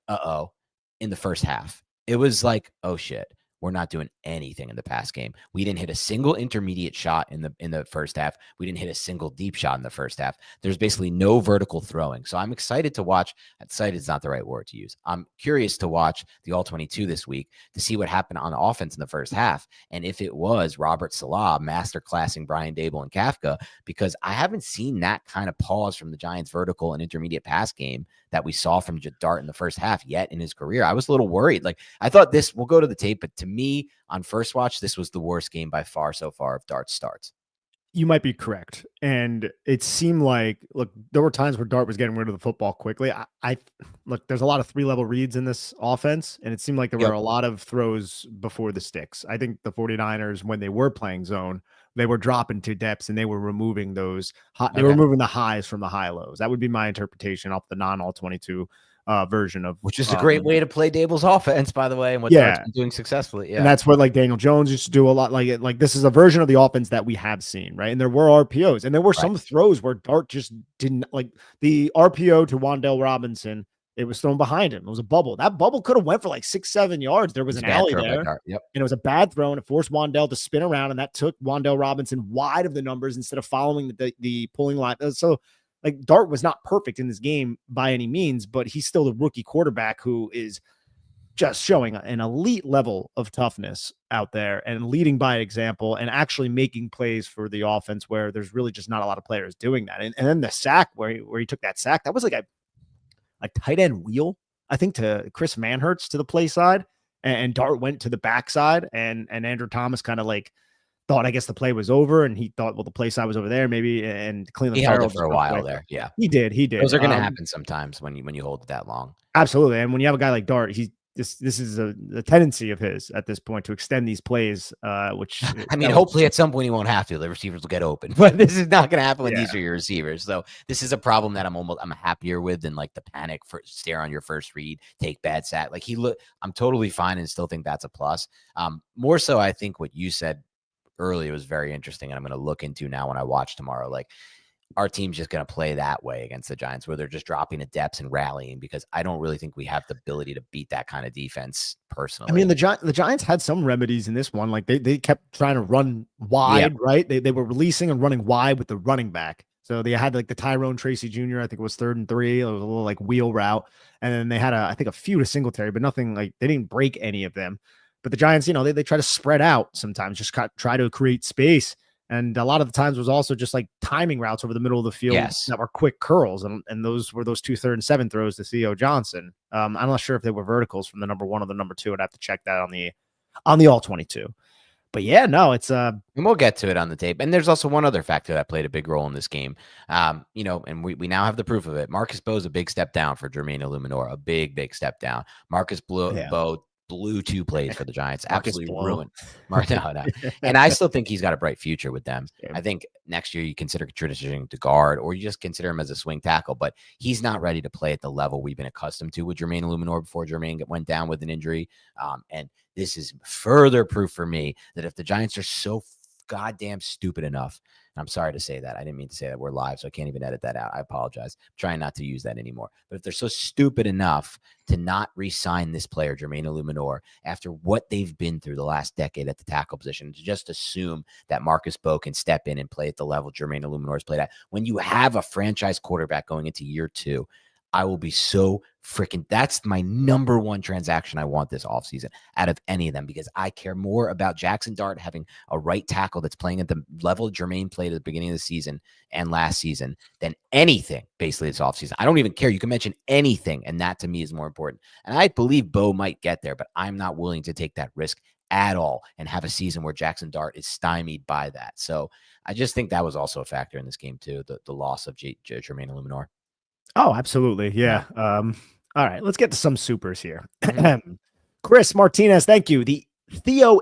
in the first half. It was like, oh shit, we're not doing anything in the pass game. We didn't hit a single intermediate shot in the first half. We didn't hit a single deep shot in the first half. There's basically no vertical throwing. So I'm excited to watch. Excited is not the right word to use. I'm curious to watch the All-22 this week to see what happened on offense in the first half. And if it was Robert Salah masterclassing Brian Daboll and Kafka, because I haven't seen that kind of pause from the Giants vertical and intermediate pass game that we saw from Dart in the first half yet in his career. I was a little worried. Like I thought we'll go to the tape, but to me on first watch, this was the worst game by far so far of Dart's starts.
You might be correct. And it seemed like, look, there were times where Dart was getting rid of the football quickly. I look, there's a lot of 3-level reads in this offense, and it seemed like there were a lot of throws before the sticks. I think the 49ers, when they were playing zone, they were dropping to depths and they were removing those. They were removing the highs from the high lows. That would be my interpretation off the non-all-22 version of,
which is a great way to play Daboll's offense, by the way, and what Dart's been doing successfully. Yeah,
and that's what like Daniel Jones used to do a lot. Like this is a version of the offense that we have seen, right? And there were RPOs, and there were some throws where Dart just didn't, like the RPO to Wan'Dale Robinson. It was thrown behind him. It was a bubble. That bubble could have went for like 6-7 yards. There was an alley there, and it was a bad throw, and it forced Wan'Dale to spin around, and that took Wan'Dale Robinson wide of the numbers instead of following the pulling line. So. Like Dart was not perfect in this game by any means, but he's still the rookie quarterback who is just showing an elite level of toughness out there and leading by example and actually making plays for the offense where there's really just not a lot of players doing that. And then the sack where he took that sack, that was like a tight end wheel, I think, to Chris Manhertz to the play side, and Dart went to the backside, and Andrew Thomas kind of like thought, I guess, the play was over, and he thought, well, the play side was over there, maybe, and Cleveland
held it for a while there. Yeah,
he did.
Those are going to happen sometimes when you hold it that long.
Absolutely, and when you have a guy like Dart, this is a tendency of his at this point to extend these plays. Which
I mean, hopefully at some point he won't have to. The receivers will get open, but this is not going to happen when these are your receivers. So this is a problem that I'm happier with than like the panic for stare on your first read, take bad sack. Like I'm totally fine and still think that's a plus. More so, I think what you said earlier was very interesting, and I'm going to look into now when I watch tomorrow. Like our team's just going to play that way against the Giants, where they're just dropping the depths and rallying, because I don't really think we have the ability to beat that kind of defense personally.
I mean, the Giants had some remedies in this one. Like they kept trying to run wide, right? They were releasing and running wide with the running back. So they had like the Tyrone Tracy Jr., I think it was 3rd and 3. It was a little like wheel route. And then they had I think a few to Singletary, but nothing like, they didn't break any of them. But the Giants, they try to spread out sometimes, just try to create space. And a lot of the times was also just like timing routes over the middle of the field
Yes.
that were quick curls. And those were those 2 3rd and 7 throws to Theo Johnson. I'm not sure if they were verticals from the number 1 or the number 2. I'd have to check that on the all 22. But yeah, no, it's
and we'll get to it on the tape. And there's also one other factor that played a big role in this game. And we now have the proof of it. Marcus Bowe is a big step down for Jermaine Illuminor, a big step down. Marcus Bowe blew 2 plays for the Giants, absolutely ruined. No. And I still think he's got a bright future with them. I think next year you consider transitioning to guard, or you just consider him as a swing tackle, but he's not ready to play at the level we've been accustomed to with Jermaine Illuminor before Jermaine went down with an injury. And this is further proof for me that if the Giants are so goddamn stupid enough, and I'm sorry to say that, I didn't mean to say that, we're live, so I can't even edit that out. I apologize. I'm trying not to use that anymore. But if they're so stupid enough to not re-sign this player, Jermaine Illuminor, after what they've been through the last decade at the tackle position, to just assume that Marcus Bowe can step in and play at the level Jermaine Illuminor has played at, when you have a franchise quarterback going into year 2, I will be so freaking, that's my number 1 transaction I want this offseason out of any of them, because I care more about Jaxson Dart having a right tackle that's playing at the level Jermaine played at the beginning of the season and last season than anything basically this offseason. I don't even care. You can mention anything, and that to me is more important. And I believe Bowe might get there, but I'm not willing to take that risk at all and have a season where Jaxson Dart is stymied by that. So I just think that was also a factor in this game too, the loss of Jermaine Illuminor.
Oh, absolutely. Yeah. All right, let's get to some supers here. Chris Martinez, thank you. The Theo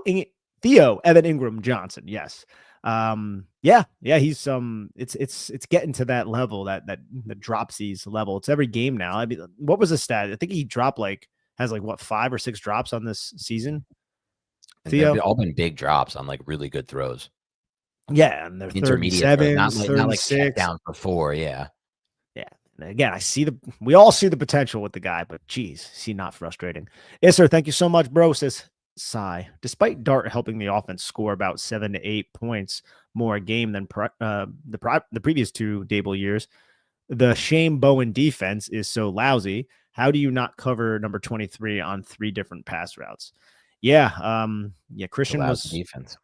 Evan Ingram Johnson. Yes. Yeah, he's it's getting to that level, that the dropsies level. It's every game now. I mean, what was the stat? I think he dropped has 5 or 6 drops on this season.
Theo, they've all been big drops on like really good throws.
Yeah, and they're intermediate throws,
not like check down for 4. Yeah.
And again, we all see the potential with the guy, but geez, is he not frustrating? Yes, sir. Thank you so much, bro. Says Sigh. Despite Dart helping the offense score about 7 to 8 points more a game than the previous 2 Daboll years, the Shane Bowen defense is so lousy. How do you not cover number 23 on 3 different pass routes? Yeah. Christian was
defense.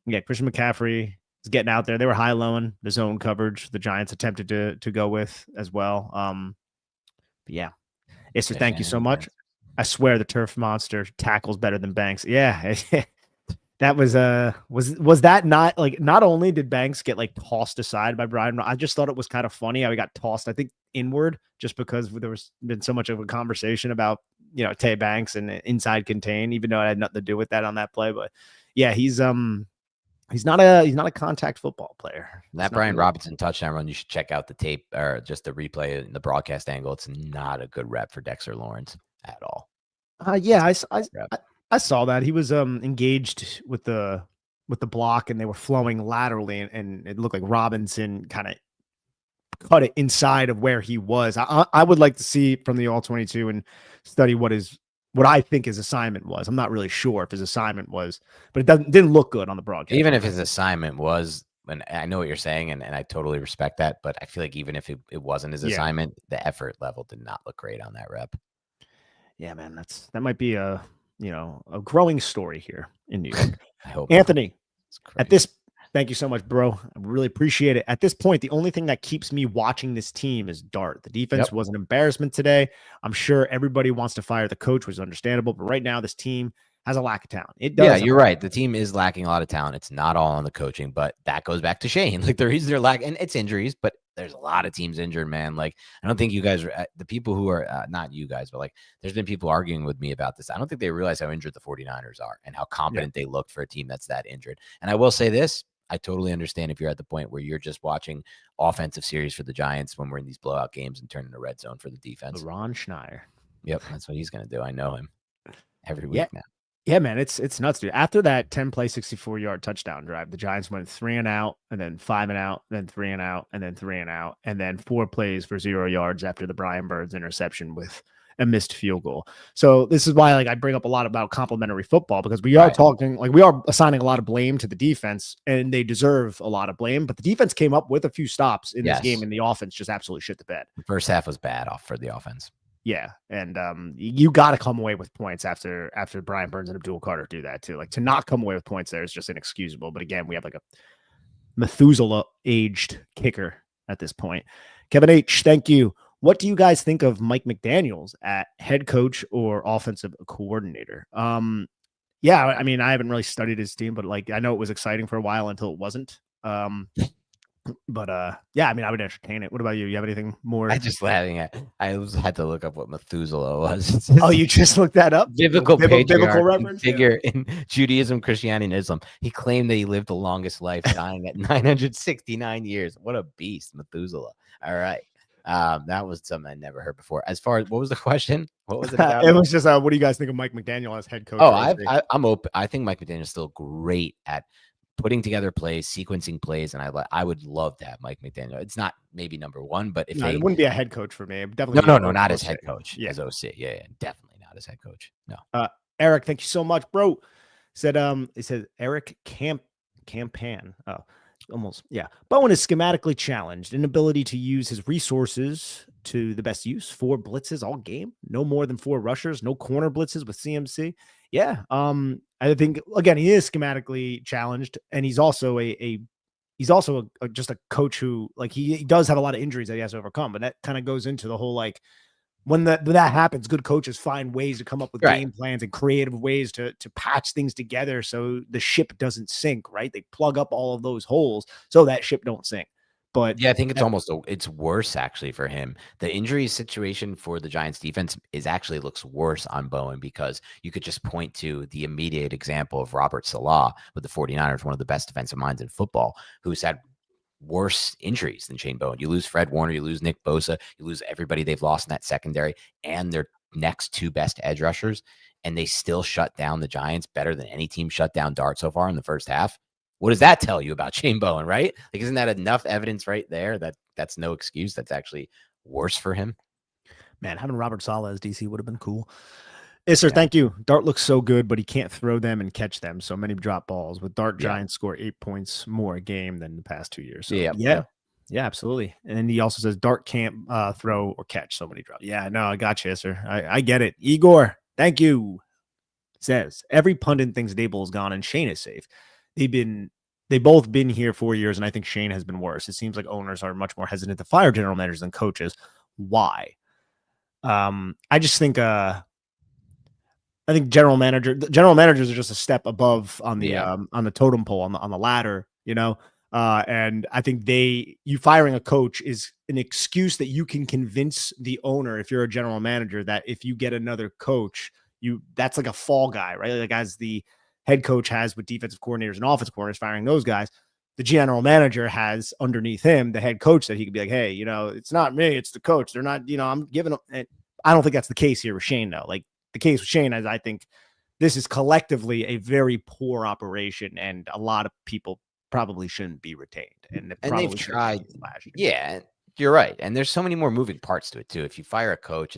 Yeah. Christian McCaffrey is getting out there. They were high-lowing the zone coverage the Giants attempted to go with as well. But yeah. Isser, thank you so much. I swear the turf monster tackles better than Banks. Yeah. That was that not only did Banks get tossed aside by Brian, I just thought it was kind of funny how he got tossed, I think, inward, just because there was been so much of a conversation about, Tay Banks and inside contain, even though it had nothing to do with that on that play. But yeah, he's not a contact football player.
That Brian Robinson touchdown run, you should check out the tape or just the replay in the broadcast angle. It's not a good rep for Dexter Lawrence at all.
Yeah, I saw that. He was engaged with the block, and they were flowing laterally, and it looked like Robinson kind of cut it inside of where he was. I would like to see from the all 22 and study what I think his assignment was. I'm not really sure if his assignment was, but it didn't look good on the broadcast.
Even if his assignment was, and I know what you're saying, and I totally respect that, but I feel like even if it wasn't his assignment, the effort level did not look great on that rep.
Yeah, man, that might be a growing story here in New York.
I hope
Anthony, thank you so much, bro. I really appreciate it. At this point, the only thing that keeps me watching this team is Dart. The defense was an embarrassment today. I'm sure everybody wants to fire the coach, which is understandable, but right now this team has a lack of talent. It does.
Yeah, you're right. The team is lacking a lot of talent. It's not all on the coaching, but that goes back to Shane. Like the reason they're lacking, and it's injuries, but there's a lot of teams injured, man. Like I don't think you guys, the people who are not you guys, but like there's been people arguing with me about this. I don't think they realize how injured the 49ers are and how competent they looked for a team that's that injured. And I will say this, I totally understand if you're at the point where you're just watching offensive series for the Giants when we're in these blowout games and turning the red zone for the defense.
Ron Schneider.
Yep, that's what he's going to do. I know him every week now.
Yeah, man, it's nuts, dude. After that 10-play, 64-yard touchdown drive, the Giants went 3 and out, and then 5 and out, then 3 and out, and then 3 and out, and then 4 plays for 0 yards after the Brian Burns interception with a missed field goal. So this is why I bring up a lot about complimentary football, because we are talking, we are assigning a lot of blame to the defense, and they deserve a lot of blame. But the defense came up with a few stops in this game, and the offense just absolutely shit the bed.
The first half was bad off for the offense.
Yeah, and you got to come away with points after Brian Burns and Abdul Carter do that too. Like to not come away with points there is just inexcusable. But again, we have Methuselah aged kicker at this point. Kevin H, thank you. What do you guys think of Mike McDaniels at head coach or offensive coordinator? Yeah, I mean, I haven't really studied his team, but like I know it was exciting for a while until it wasn't. But yeah, I mean, I would entertain it. What about you? You have anything more?
I just laughing at. Had to look up what Methuselah was.
Oh, you just looked that up?
Biblical
Biblical
patriarch
reference?
figure in Judaism, Christianity, and Islam. He claimed that he lived the longest life, dying at 969 years. What a beast, Methuselah. All right. That was something I never heard before. As far as what was the question? What was it about?
It was just what do you guys think of Mike McDaniel as head coach?
Oh, I'm open. I think Mike McDaniel's still great at putting together plays, sequencing plays, and I would love to have Mike McDaniel. It's not maybe number one, but if
it wouldn't be a head coach for me. Definitely
no, not as head coach, as OC. Yeah, definitely not as head coach. No.
Eric, thank you so much, bro. Said it said Eric Campan. Oh, almost, yeah. Bowen is schematically challenged, inability to use his resources to the best use. 4 blitzes all game, no more than 4 rushers, no corner blitzes with CMC. Yeah. I think again he is schematically challenged, and he's also just a coach who like he does have a lot of injuries that he has to overcome, but that kind of goes into the whole like when that happens, good coaches find ways to come up with game plans and creative ways to patch things together so the ship doesn't sink, right? They plug up all of those holes so that ship don't sink. But
yeah, I think it's worse actually for him. The injury situation for the Giants defense looks worse on Bowen because you could just point to the immediate example of Robert Salah with the 49ers, one of the best defensive minds in football, who's had worse injuries than Shane Bowen. You lose Fred Warner, you lose Nick Bosa, you lose everybody they've lost in that secondary and their next 2 best edge rushers, and they still shut down the Giants better than any team shut down Dart so far in the first half. What does that tell you about Shane Bowen, right? Like, isn't that enough evidence right there that that's no excuse? That's actually worse for him.
Man, having Robert Saleh as DC would have been cool. Yes, sir. Yeah. Thank you. Dart looks so good, but he can't throw them and catch them. So many drop balls. With Dart, Giants score 8 points more a game than the past 2 years. So, yeah, absolutely. And then he also says Dart can't throw or catch so many drops. Yeah, no, I got you, sir. I get it. Igor, thank you. Says every pundit thinks Daboll is gone and Shane is safe. They both been here 4 years, and I think Shane has been worse. It seems like owners are much more hesitant to fire general managers than coaches. Why? I just think I think general managers are just a step above on the totem pole on the ladder, you know. And I think you firing a coach is an excuse that you can convince the owner, if you're a general manager, that if you get another coach, that's like a fall guy, right? Like as the head coach has with defensive coordinators and offensive coordinators firing those guys, the general manager has underneath him the head coach that he could be like, hey, you know, it's not me, it's the coach. They're not, you know, I'm giving them. I don't think that's the case here with Shane, though. Like the case with Shane is I think this is collectively a very poor operation, and a lot of people probably shouldn't be retained. And
they've tried. Yeah, you're right. And there's so many more moving parts to it too. If you fire a coach,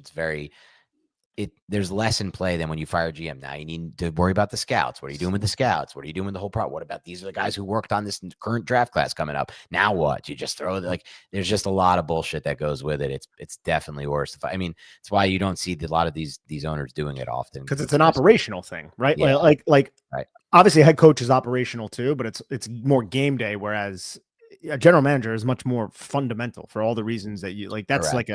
there's less in play than when you fire a GM. Now you need to worry about the scouts. What are you doing with the scouts? What are you doing with the whole problem? What about these are the guys who worked on this current draft class coming up? Now what? You just throw there's just a lot of bullshit that goes with it. It's definitely worse. I mean, it's why you don't see a lot of these owners doing it often
because it's an operational thing, right?
Yeah.
Like
right.
Obviously a head coach is operational too, but it's more game day. Whereas a general manager is much more fundamental for all the reasons that you like. That's correct.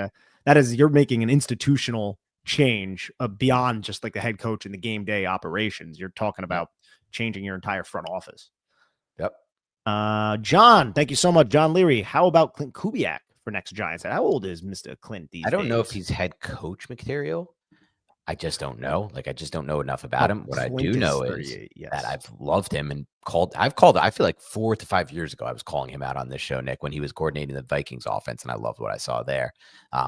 You're making an institutional change beyond just like the head coach and the game day operations. You're talking about changing your entire front office.
Yep.
John, thank you so much. John Leary. How about Clint Kubiak for next Giants? How old is Mr. Clint these days?
I don't know if he's head coach material. I just don't know. I just don't know enough about him. What Clint I do know is that I've loved him and I feel like 4 to 5 years ago, I was calling him out on this show, Nick, when he was coordinating the Vikings offense. And I loved what I saw there.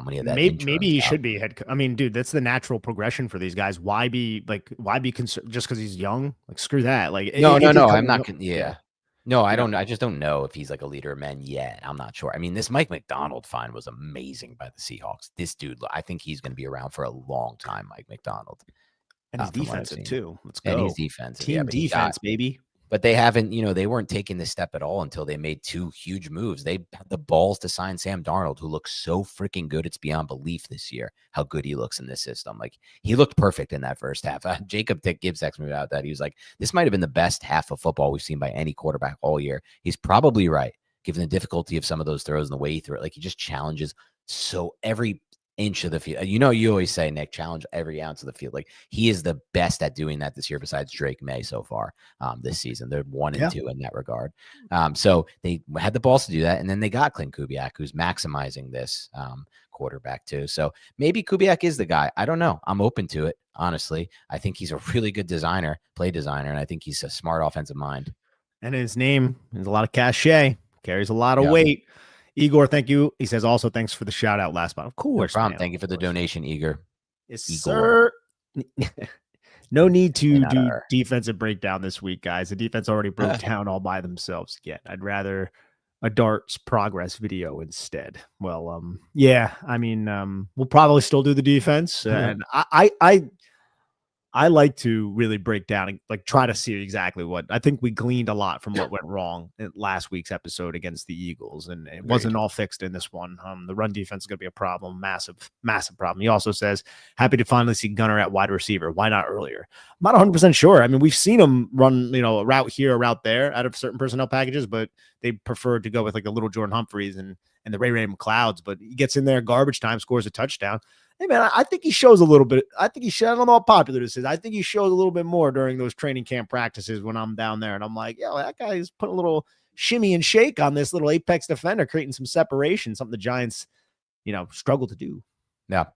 When he had that
maybe he should be head coach. I mean, dude, that's the natural progression for these guys. Why be concerned just because he's young? Like, screw that. Like,
no, I'm not. Yeah. No, I don't. I just don't know if he's like a leader of men yet. I'm not sure. I mean, this Mike Macdonald find was amazing by the Seahawks. This dude, I think he's going to be around for a long time, Mike Macdonald.
And he's defensive too. Let's go.
And he's defensive.
Team defense, baby.
But they haven't, they weren't taking this step at all until they made 2 huge moves. They had the balls to sign Sam Darnold, who looks so freaking good. It's beyond belief this year how good he looks in this system. Like, he looked perfect in that first half. Jacob Gibbs texted me about that. He was like, this might have been the best half of football we've seen by any quarterback all year. He's probably right, given the difficulty of some of those throws and the way he threw it. Like, he just challenges so every inch of the field. You always say, Nick, challenge every ounce of the field. Like, he is the best at doing that this year besides Drake May so far this season. They're 1 and 2 in that regard. So they had the balls to do that. And then they got Clint Kubiak, who's maximizing this quarterback too. So maybe Kubiak is the guy. I don't know. I'm open to it, honestly. I think he's a really good play designer, and I think he's a smart offensive mind.
And his name is a lot of cachet, carries a lot of weight. Igor, thank you. He says also thanks for the shout out last month. Of course.
No problem. Thank you for the donation, Igor.
Yes, Igor. Sir. No need to do defensive breakdown this week, guys. The defense already broke down all by themselves again. I'd rather a Dart's progress video instead. Well, yeah, I mean, we'll probably still do the defense. And I like to really break down and like try to see exactly what I think we gleaned a lot from what went wrong in last week's episode against the Eagles. And it wasn't all fixed in this one. The run defense is going to be a problem. Massive problem. He also says, happy to finally see Gunner at wide receiver. Why not earlier? I'm not 100% sure. I mean, we've seen him run, a route here, a route there out of certain personnel packages, but they preferred to go with like the little Jordan Humphreys and the Ray McClouds, but he gets in there garbage time, scores a touchdown. Hey, man, I think he shows a little bit. I think he shows, I don't know how popular this is. I think he shows a little bit more during those training camp practices when I'm down there. And I'm like, yo, that guy is putting a little shimmy and shake on this little apex defender, creating some separation, something the Giants, struggle to do.
Yeah.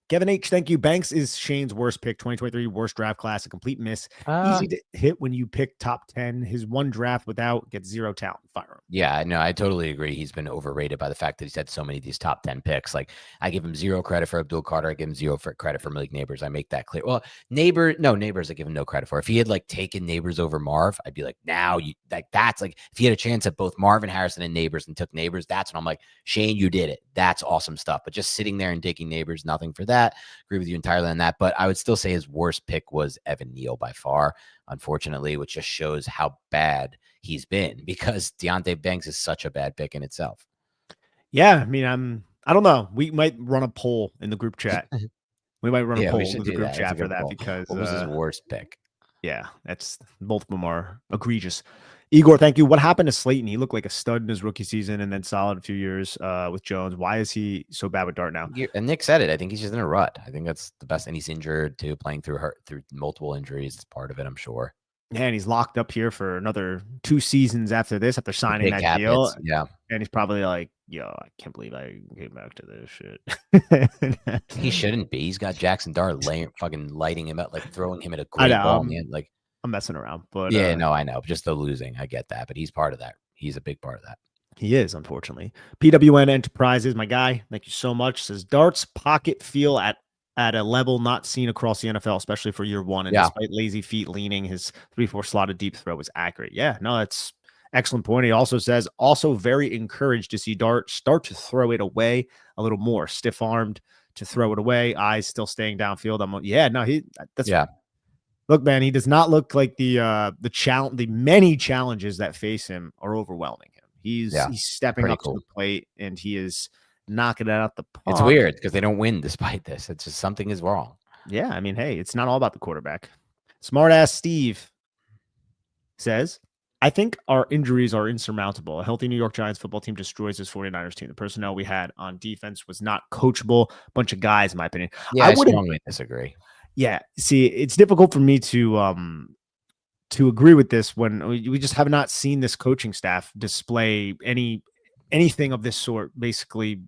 Kevin H., thank you. Banks is Shane's worst pick, 2023 worst draft class, a complete miss. Easy to hit when you pick top 10. His one draft without gets 0 talent. Fire him.
Yeah, no, I totally agree. He's been overrated by the fact that he's had so many of these top 10 picks. Like, I give him 0 credit for Abdul Carter. I give him 0 credit for Malik Neighbors. I make that clear. Well, Neighbors, I give him no credit for. If he had like taken Neighbors over Marv, I'd be like, now you like that's like if he had a chance at both Marvin Harrison and Neighbors and took Neighbors, that's when I'm like, Shane, you did it. That's awesome stuff. But just sitting there and taking Neighbors, nothing for that. Agree with you entirely on that. But I would still say his worst pick was Evan Neal by far, unfortunately, which just shows how bad he's been because Deonte Banks is such a bad pick in itself.
Yeah, I mean, I don't know. We might run a poll in the group chat. We might run a poll in the group chat for that because
what was his worst pick?
Yeah, that's both of them are egregious. Igor, thank you. What happened to Slayton? He looked like a stud in his rookie season and then solid a few years with Jones. Why is he so bad with Dart now?
And Nick said it. I think he's just in a rut. I think that's the best. And he's injured too, playing through multiple injuries. It's part of it, I'm sure.
Yeah, and he's locked up here for another 2 seasons after this, after signing that deal.
Yeah.
And he's probably like, yo, I can't believe I came back to this shit.
He shouldn't be. He's got Jaxson Dart fucking lighting him up, like throwing him at a great ball, man. Like,
I'm messing around, but
yeah, no, I know. Just the losing. I get that, but he's part of that. He's a big part of that.
He is, unfortunately. PWN Enterprises, my guy. Thank you so much. Says Dart's pocket feel at a level not seen across the NFL, especially for year one. And despite lazy feet leaning, his 3-4 slotted deep throw was accurate. Yeah, no, that's excellent point. He also says, also very encouraged to see Dart start to throw it away a little more, stiff-armed to throw it away, eyes still staying downfield. Look, man, he does not look like the many challenges that face him are overwhelming him. He's stepping up to the plate and he is knocking it out the park.
It's weird because they don't win despite this. It's just something is wrong.
Yeah, I mean, hey, it's not all about the quarterback. Smart ass Steve says, I think our injuries are insurmountable. A healthy New York Giants football team destroys this 49ers team. The personnel we had on defense was not coachable. Bunch of guys, in my opinion.
Yeah, I strongly disagree.
Yeah, see, it's difficult for me to agree with this when we just have not seen this coaching staff display anything of this sort basically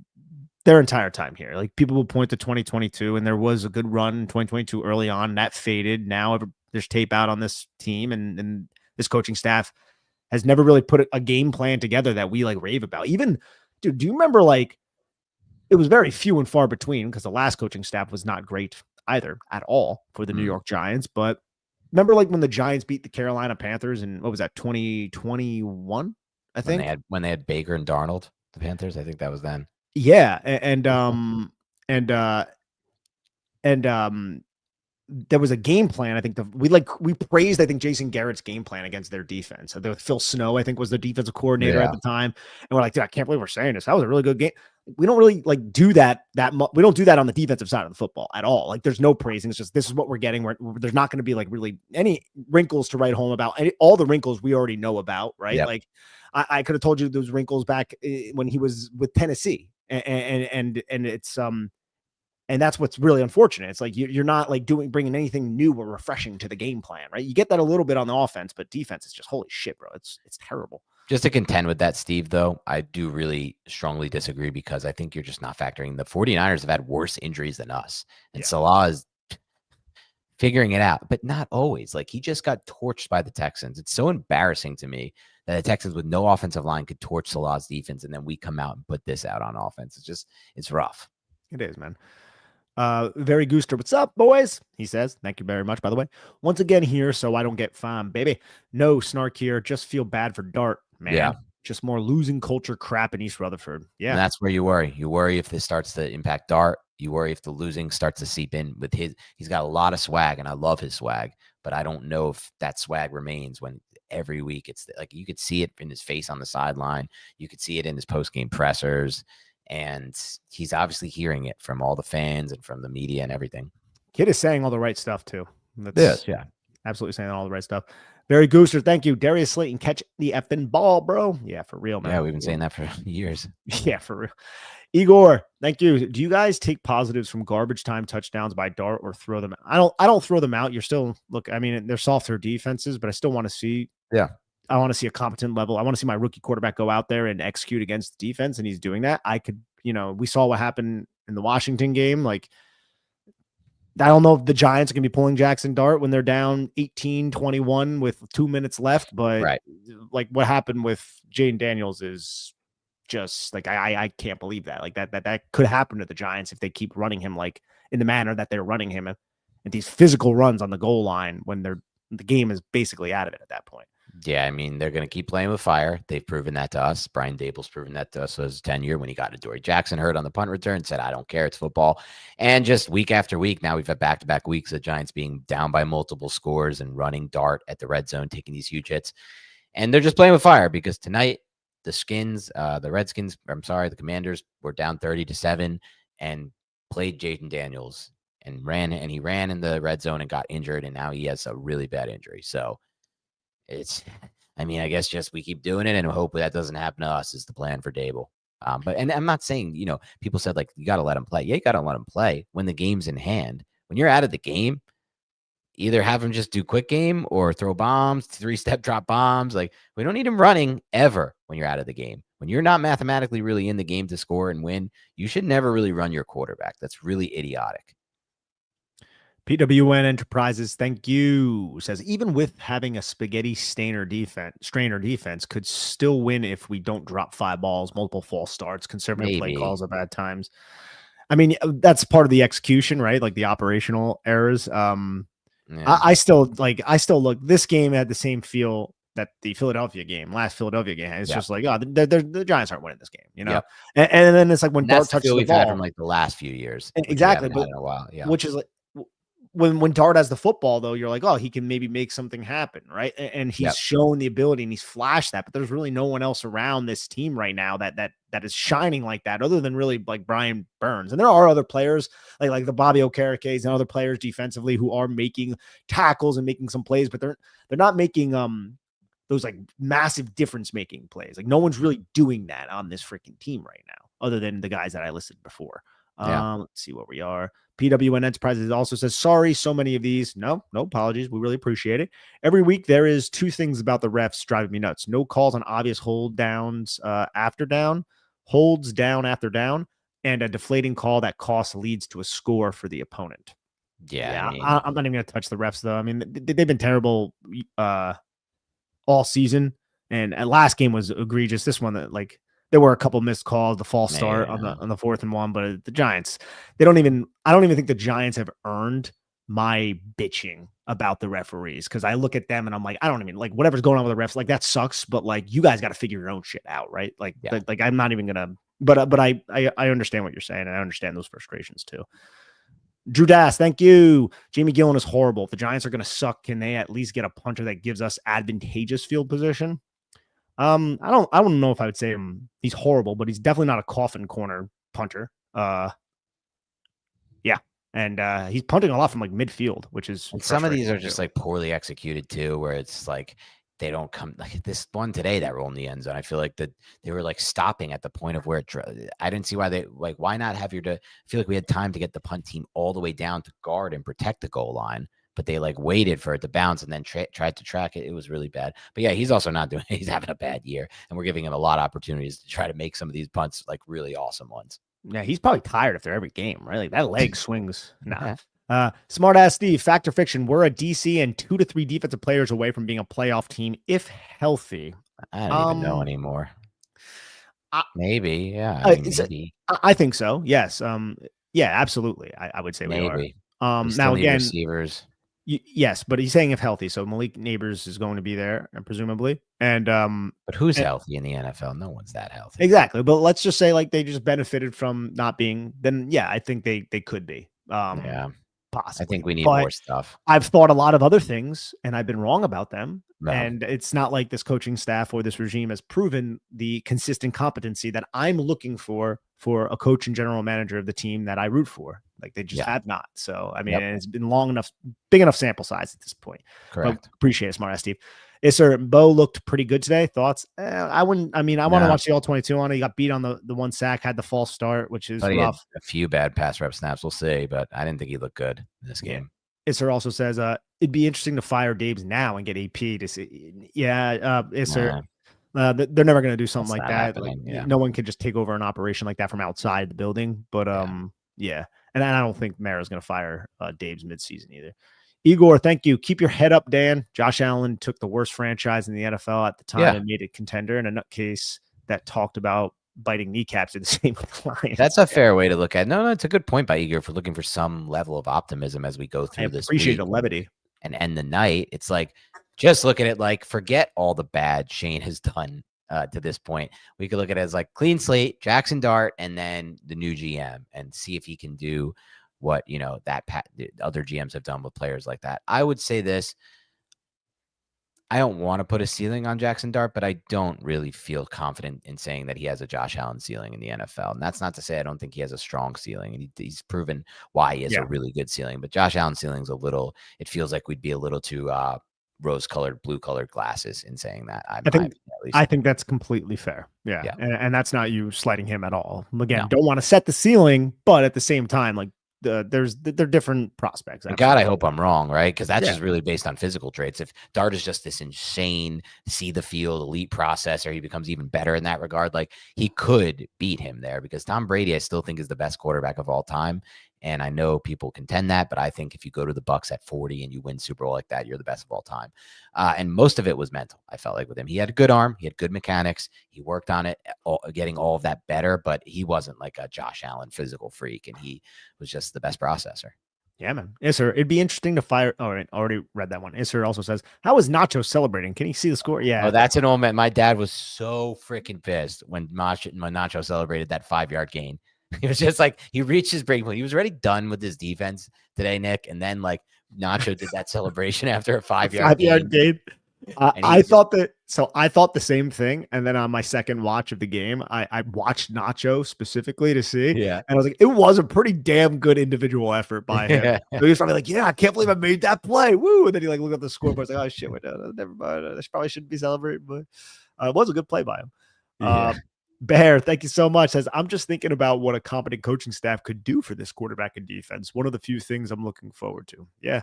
their entire time here. Like, people will point to 2022 and there was a good run in 2022 early on that faded. Now there's tape out on this team and this coaching staff has never really put a game plan together that we like rave about. Even, dude, do you remember, like, it was very few and far between because the last coaching staff was not great either at all for the New York Giants. But remember, like, when the Giants beat the Carolina Panthers in, what was that, 2021, I think?
When they had Baker and Darnold, the Panthers, I think that was then.
Yeah. there was a game plan. I think we praised, I think, Jason Garrett's game plan against their defense. Phil Snow, I think, was the defensive coordinator at the time. And we're like, dude, I can't believe we're saying this. That was a really good game. We don't really like do that we don't do that on the defensive side of the football at all. Like there's no praising. It's just, this is what we're getting. There's not going to be like really any wrinkles to write home about. All the wrinkles we already know about, right? Yep. Like I could have told you those wrinkles back when he was with Tennessee, and it's and that's what's really unfortunate. It's like you're not like bringing anything new or refreshing to the game plan, right? You get that a little bit on the offense, but defense is just holy shit, bro. It's terrible.
Just to contend with that, Steve, though, I do really strongly disagree because I think you're just not factoring the 49ers have had worse injuries than us. And Salah is figuring it out, but not always. Like he just got torched by the Texans. It's so embarrassing to me that the Texans with no offensive line could torch Salah's defense, and then we come out and put this out on offense. It's rough.
It is, man. Very Gooster, what's up, boys? He says, thank you very much, by the way. Once again here, so I don't get fined, baby. No snark here. Just feel bad for Dart, man. Yeah. Just more losing culture crap in East Rutherford. Yeah.
And that's where you worry. You worry if this starts to impact Dart. You worry if the losing starts to seep in with he's got a lot of swag, and I love his swag, but I don't know if that swag remains when every week it's like you could see it in his face on the sideline. You could see it in his post-game pressers. And he's obviously hearing it from all the fans and from the media and everything.
Kid is saying all the right stuff, too. Absolutely saying all the right stuff. Very Gooster, thank you. Darius Slayton, catch the effing ball, bro. Yeah, for real, man.
Yeah, we've been saying that for years.
Yeah, for real. Igor, thank you. Do you guys take positives from garbage time touchdowns by Dart or throw them out? I don't throw them out. You're still, look, I mean, they're softer defenses, but I still want to see.
Yeah.
I want to see a competent level. I want to see my rookie quarterback go out there and execute against the defense, and he's doing that. I could, we saw what happened in the Washington game. Like, I don't know if the Giants are going to be pulling Jaxson Dart when they're down 18-21 with 2 minutes left, but like what happened with Jaden Daniels is just like, I can't believe that. Like that could happen to the Giants if they keep running him like in the manner that they're running him, and these physical runs on the goal line when the game is basically out of it at that point.
Yeah, I mean, they're going to keep playing with fire. They've proven that to us. Brian Daboll's proven that to us for his tenure when he got Adoree Jackson hurt on the punt return, said, I don't care, it's football. And just week after week, now we've had back-to-back weeks of Giants being down by multiple scores and running Dart at the red zone, taking these huge hits. And they're just playing with fire because tonight the the Commanders were down 30-7 and played Jaden Daniels and he ran in the red zone and got injured, and now he has a really bad injury. So I guess just we keep doing it and hope that doesn't happen to us is the plan for Daboll. And I'm not saying, people said like, you got to let him play. Yeah, you got to let him play when the game's in hand. When you're out of the game, either have him just do quick game or throw bombs, 3-step drop bombs. Like we don't need him running ever when you're out of the game. When you're not mathematically really in the game to score and win, you should never really run your quarterback. That's really idiotic.
PWN Enterprises, thank you, says, even with having a spaghetti strainer defense could still win if we don't drop 5 balls, multiple false starts, conservative play calls at bad times. I mean, that's part of the execution, right? Like the operational errors. I still look, this game had the same feel that the last Philadelphia game. It's just like, the Giants aren't winning this game, And then it's like when Dart touches the ball.
Had from like the last few years.
Exactly. But
in a while. Yeah.
Which is like, when Dart has the football, though, you're like, oh, he can maybe make something happen, right? And he's shown the ability and he's flashed that, but there's really no one else around this team right now that is shining like that, other than really like Brian Burns. And there are other players like the Bobby Okerekes and other players defensively who are making tackles and making some plays, but they're not making those like massive difference making plays. Like no one's really doing that on this freaking team right now, other than the guys that I listed before. Let's see where we are. PWN Enterprises also says, sorry, so many of these. No apologies. We really appreciate it. Every week there is 2 things about the refs driving me nuts. No calls on obvious hold downs after down, holds down after down, and a deflating call that costs leads to a score for the opponent.
Yeah.
I'm not even going to touch the refs, though. I mean, they've been terrible all season, and last game was egregious. This one, there were a couple missed calls, the false start on the 4th and 1, but the Giants, I don't even think the Giants have earned my bitching about the referees, because I look at them and I'm like, I don't even like whatever's going on with the refs, like that sucks, but like you guys got to figure your own shit out, right? Like I'm not even gonna, but I understand what you're saying, and I understand those frustrations too. Drew Das, thank you. Jamie Gillen is horrible. If the Giants are going to suck, can they at least get a punter that gives us advantageous field position? I don't know if I would say he's horrible, but he's definitely not a coffin corner punter. Yeah. And he's punting a lot from like midfield, which is
and some of these are just like poorly executed too, where it's like they don't come like this one today that rolled in the end zone. I feel like that they were like stopping at the point of where I didn't see why they like why not have I feel like we had time to get the punt team all the way down to guard and protect the goal line, but they like waited for it to bounce and then tried to track it. It was really bad. But yeah, he's also not doing. He's having a bad year, and we're giving him a lot of opportunities to try to make some of these punts like really awesome ones.
Yeah, he's probably tired after every game, right? Like that leg swings. Nah. Smart ass Steve, fact or fiction? We're a DC and 2 to 3 defensive players away from being a playoff team if healthy.
I don't even know anymore. Maybe, yeah.
Maybe. I think so. Yes. Yeah, absolutely. I would say
maybe.
We are. Now again,
receivers.
Yes, but he's saying if healthy. So Malik Neighbors is going to be there, presumably. And
but who's healthy in the NFL? No one's that healthy.
Exactly. But let's just say like they just benefited from not being. Then yeah, I think they could be.
Yeah.
Possibly.
I think we need more stuff.
I've thought a lot of other things and I've been wrong about them. No. And it's not like this coaching staff or this regime has proven the consistent competency that I'm looking for a coach and general manager of the team that I root for. Like they just have not. So, I mean, it's been big enough sample size at this point.
Correct.
But appreciate it, smart ass Steve. Yes, sir. Bo looked pretty good today. Thoughts? I want to watch the all 22 on it. He got beat on the one sack, had the false start, which is rough.
A few bad pass rep snaps, we'll see, but I didn't think he looked good in this game.
Isser also says, it'd be interesting to fire Dabes now and get AP to see. Yeah, Isser. They're never going to do something like that. Like, no one can just take over an operation like that from outside the building. But yeah. And I don't think Mara's going to fire Dabes midseason either. Igor, thank you. Keep your head up, Dan. Josh Allen took the worst franchise in the NFL at the time and made it contender in a nutcase that talked about biting kneecaps at the same time.
That's a fair way to look at it. No, it's a good point by Igor for looking for some level of optimism as we go through this.
Appreciate the levity
and end the night. It's like just look at it like forget all the bad Shane has done to this point. We could look at it as like clean slate, Jaxson Dart, and then the new GM and see if he can do what that other GMs have done with players like that. I would say this. I don't want to put a ceiling on Jaxson Dart, but I don't really feel confident in saying that he has a Josh Allen ceiling in the NFL. And that's not to say I don't think he has a strong ceiling. And he's proven why he has a really good ceiling. But Josh Allen's ceiling's it feels like we'd be a little too rose-colored, blue-colored glasses in saying that.
I think that's completely fair. Yeah. And that's not you slighting him at all. Again, don't want to set the ceiling, but at the same time, like, they're different prospects.
Absolutely. God, I hope I'm wrong, right? Because that's just really based on physical traits. If Dart is just this insane, see the field, elite processor, he becomes even better in that regard. Like he could beat him there because Tom Brady, I still think is the best quarterback of all time. And I know people contend that, but I think if you go to the Bucs at 40 and you win Super Bowl like that, you're the best of all time. And most of it was mental. I felt like with him, he had a good arm, he had good mechanics, he worked on it, getting all of that better. But he wasn't like a Josh Allen physical freak, and he was just the best processor.
Yeah, man. Isser, it'd be interesting to fire. All right, already read that one. Isser also says, "How is Nacho celebrating? Can he see the score?" Yeah.
Oh, that's an old man. My dad was so freaking pissed when Nacho celebrated that 5-yard gain. He was just like, he reached his breaking point. He was already done with his defense today, Nick. And then like Nacho did that celebration after a 5-yard
gain. I thought the same thing. And then on my second watch of the game, I watched Nacho specifically to see.
Yeah.
And I was like, it was a pretty damn good individual effort by him. So he was probably like, yeah, I can't believe I made that play. Woo. And then he like looked up the scoreboard. I was like, oh shit, never mind. I probably shouldn't be celebrating, but it was a good play by him. Bear, thank you so much. Says, I'm just thinking about what a competent coaching staff could do for this quarterback and defense. One of the few things I'm looking forward to. Yeah.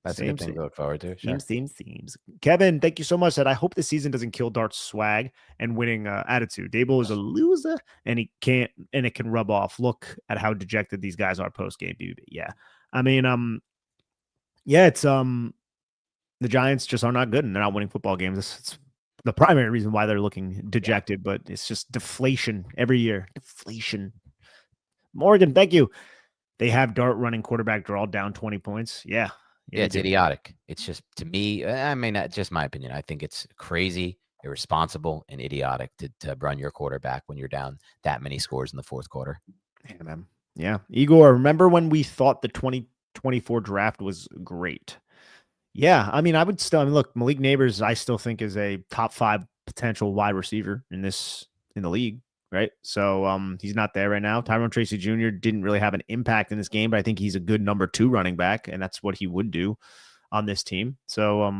That's a good thing to look forward to. Sure.
Seems. Kevin, thank you so much. That I hope the season doesn't kill Dart's swag and winning attitude. Daboll is a loser, and it can rub off. Look at how dejected these guys are post game. Yeah, I mean, it's the Giants just are not good, and they're not winning football games. It's the primary reason why they're looking dejected, but it's just deflation every year. Deflation. Morgan, thank you. They have Dart running quarterback draw down 20 points. Yeah,
it's idiotic. It's just, to me, I mean, not just my opinion. I think it's crazy, irresponsible, and idiotic to run your quarterback when you're down that many scores in the fourth quarter.
Yeah, man. Yeah. Igor, remember when we thought the 2024 draft was great? Yeah. I mean, look, Malik Neighbors, I still think is a top 5 potential wide receiver in the league. Right. So he's not there right now. Tyrone Tracy Jr. didn't really have an impact in this game, but I think he's a good number 2 running back, and that's what he would do on this team. So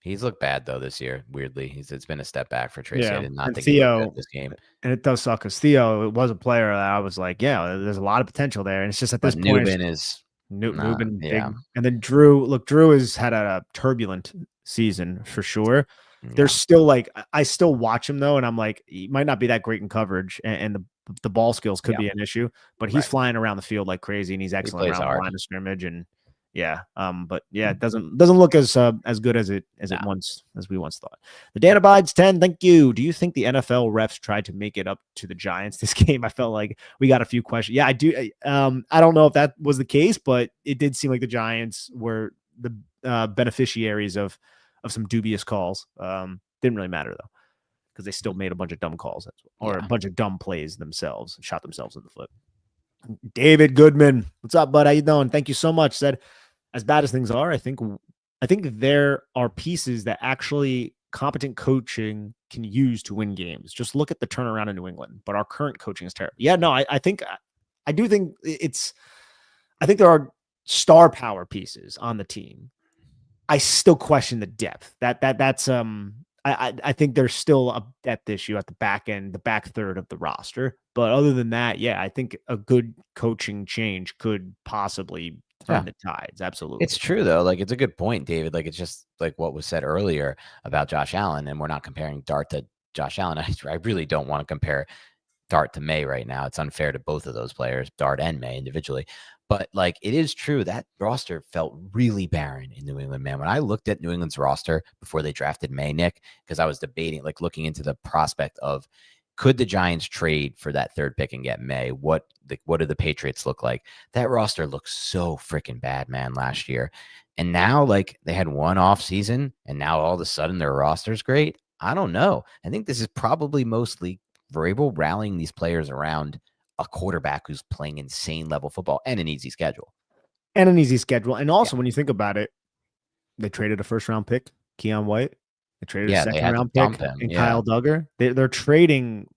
he's looked bad though this year. Weirdly, it's been a step back for Tracy.
yeah.
I did not
And
think he looked good
Theo,
this game.
and it does suck because Theo was a player that I was like, yeah, there's a lot of potential there. And it's just at this
But
point,
Newman is not.
Newman
Yeah,
big. And then Drew has had a turbulent season for sure. There's
yeah,
still like, I still watch him though, and I'm like, he might not be that great in coverage, and the ball skills could
yeah.
be an issue, but he's
Right.
flying around the field like crazy, and he's
He
excellent
plays
around the
hard.
line of scrimmage. And yeah, but yeah, it doesn't look as good as we once thought. The Dan Abides 10, thank you. Do you think the NFL refs tried to make it up to the Giants this game? I felt like we got a few questions. Yeah, I do. I don't know if that was the case, but it did seem like the Giants were the beneficiaries of some dubious calls. Didn't really matter though, because they still made a bunch of dumb calls or a bunch of dumb plays themselves, shot themselves in the foot. David Goodman, what's up, bud? How you doing? Thank you so much. Said, as bad as things are, I think there are pieces that actually competent coaching can use to win games. Just look at the turnaround in New England, but our current coaching is terrible. Yeah, no, I think I do think I think there are star power pieces on the team. I still question the depth. That's I think there's still a depth issue at the back end, the back third of the roster. But other than that, yeah, I think a good coaching change could possibly turn the tides. Absolutely.
It's true though. Like, it's a good point, David. Like, it's just like what was said earlier about Josh Allen, and we're not comparing Dart to Josh Allen. I really don't want to compare Dart to May right now. It's unfair to both of those players, Dart and May individually. But like, it is true that roster felt really barren in New England, man. When I looked at New England's roster before they drafted May, Nick, because I was debating, like looking into the prospect of, could the Giants trade for that third pick and get May? What do the Patriots look like? That roster looks so freaking bad, man, last year. And now, like, they had one off season, and now all of a sudden their roster's great. I don't know. I think this is probably mostly Vrabel rallying these players around a quarterback who's playing insane level football and an easy schedule.
And when you think about it, they traded a first round pick, Keon White. They traded a second round pick in Kyle Duggar. They're trading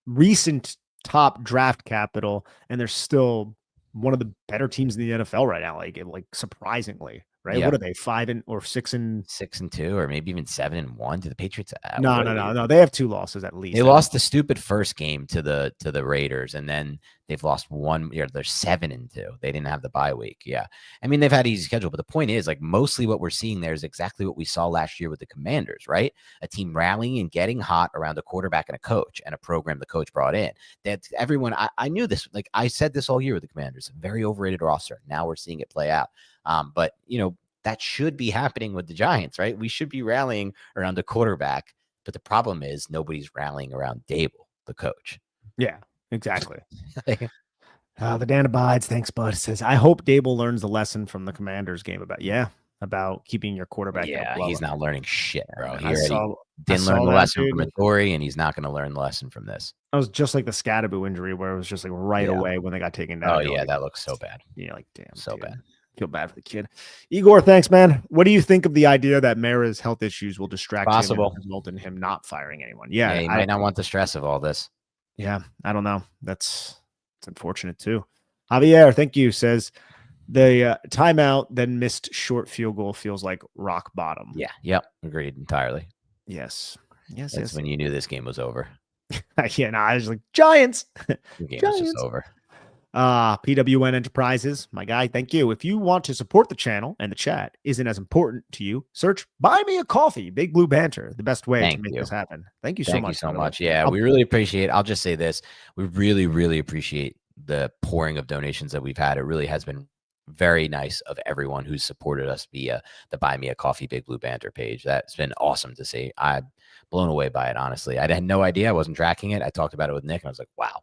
recent top draft capital, and they're still one of the better teams in the NFL right now. Like surprisingly, right?
Yep.
What are they, 6-2,
or maybe even 7-1 to the Patriots?
No. They have 2 losses at least.
They lost the stupid first game to the Raiders, and then they've lost one. They're 7-2. They didn't have the bye week. Yeah, I mean, they've had an easy schedule, but the point is, like, mostly what we're seeing there is exactly what we saw last year with the Commanders, right? A team rallying and getting hot around a quarterback and a coach, and a program the coach brought in. That everyone, I knew this. Like, I said this all year with the Commanders, a very overrated roster. Now we're seeing it play out. But that should be happening with the Giants, right? We should be rallying around a quarterback. But the problem is nobody's rallying around Daboll, the coach.
Yeah, exactly. The Dan Abides, thanks, bud, says, I hope Daboll learns the lesson from the Commanders game about keeping your quarterback.
Yeah, he's not learning shit, bro. He
didn't
learn the lesson from Torrey, and he's not going to learn the lesson from this.
That was just like the Scadaboo injury, where it was just like right away when they got taken down.
Oh, yeah, that looks so bad.
Yeah, like, damn.
So bad.
Feel bad for the kid. Igor, thanks, man. What do you think of the idea that Mara's health issues will distract him and result in him not firing anyone? Yeah,
he might not want the stress of all this.
Yeah, I don't know. It's unfortunate too. Javier, thank you, says the timeout, then missed short field goal feels like rock bottom.
Yeah, yep, agreed entirely.
Yes.
That's when you knew this game was over.
Yeah, no, I was like, Giants.
The game was just over.
PWN Enterprises, my guy, thank you. If you want to support the channel and the chat isn't as important to you, search Buy Me a Coffee, Big Blue Banter, the best way to make this happen. Thank you so much.
Thank you so much. Yeah, we really appreciate, I'll just say this, we really, really appreciate the pouring of donations that we've had. It really has been very nice of everyone who's supported us via the Buy Me a Coffee Big Blue Banter page. That's been awesome to see. I'm blown away by it, honestly. I had no idea. I wasn't tracking it. I talked about it with Nick, and I was like, wow.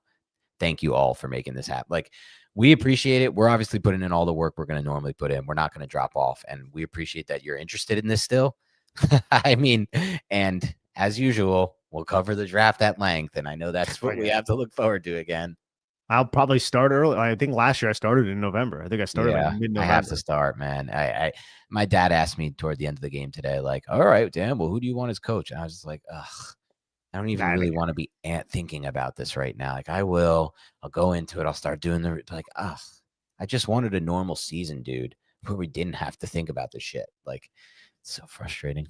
Thank you all for making this happen. Like, we appreciate it. We're obviously putting in all the work we're going to normally put in. We're not going to drop off. And we appreciate that you're interested in this still. I mean, and as usual, we'll cover the draft at length. And I know that's what we have to look forward to again.
I'll probably start early. I think last year I started in November. I think I started like
Yeah, I have to
mid-November.
start, man. My dad asked me toward the end of the game today, like, all right, Dan, well, who do you want as coach? And I was just like, ugh, I don't even really want to be thinking about this right now. Like, I'll go into it. I'll start doing ugh, I just wanted a normal season, dude, where we didn't have to think about this shit. Like, it's so frustrating.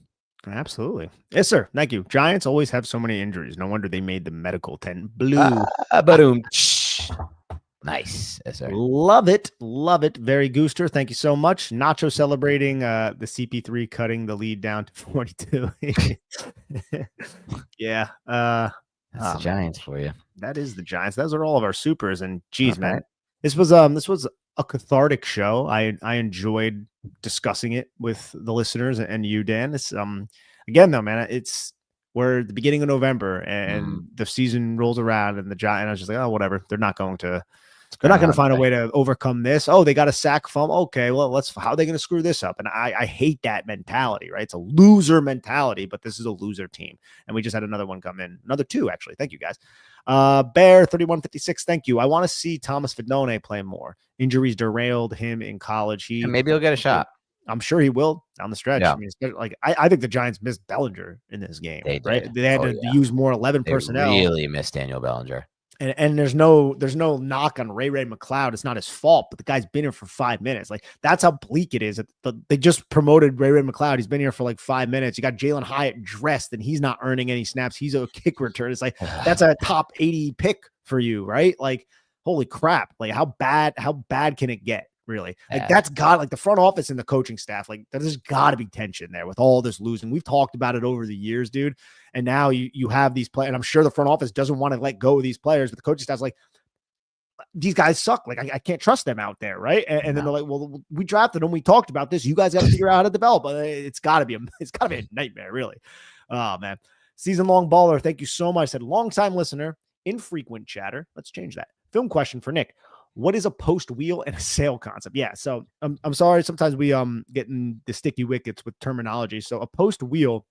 Absolutely. Yes, sir. Thank you. Giants always have so many injuries. No wonder they made the medical tent blue.
Boom. Nice. Yes, sir.
Love it. Love it. Very Gooster. Thank you so much. Nacho celebrating the CP3 cutting the lead down to 42. Yeah.
That's the Giants for you.
That is the Giants. Those are all of our supers. And geez, man, this was a cathartic show. I enjoyed discussing it with the listeners and you, Dan. This again though, man, we're at the beginning of November and the season rolls around and the Giants, and I was just like, oh, whatever. They're not going to find a way to overcome this. Oh, they got a sack from. Okay, well, how are they going to screw this up? And I hate that mentality, right? It's a loser mentality, but this is a loser team. And we just had another one come in. Another two, actually. Thank you, guys. Bear 3156. Thank you. I want to see Thomas Fidone play more. Injuries derailed him in college.
Maybe he'll get a shot.
I'm sure he will down the stretch.
Yeah.
I mean, I think the Giants missed Bellinger in this game.
They
right?
did.
They had to use more 11 personnel.
Really missed Daniel Bellinger.
And there's no knock on Ray McLeod. It's not his fault, but the guy's been here for 5 minutes. Like, that's how bleak it is. They just promoted Ray McLeod. He's been here for like 5 minutes. You got Jalen Hyatt dressed, and he's not earning any snaps. He's a kick return. It's like, that's a top 80 pick for you, right? Like, holy crap! Like, how bad can it get? Really, like that's got like the front office and the coaching staff. Like, there's got to be tension there with all this losing. We've talked about it over the years, dude. And now you have these players, and I'm sure the front office doesn't want to let go of these players, but the coaching staff's like, these guys suck. Like, I can't trust them out there, right? And then they're like, well, we drafted them. We talked about this. You guys got to figure out how to develop. It's got to be a nightmare, really. Oh man, season long baller. Thank you so much. I said long-time listener, infrequent chatter. Let's change that. Film question for Nick. What is a post wheel and a sail concept? Yeah, so I'm sorry. Sometimes we get in the sticky wickets with terminology. So a post wheel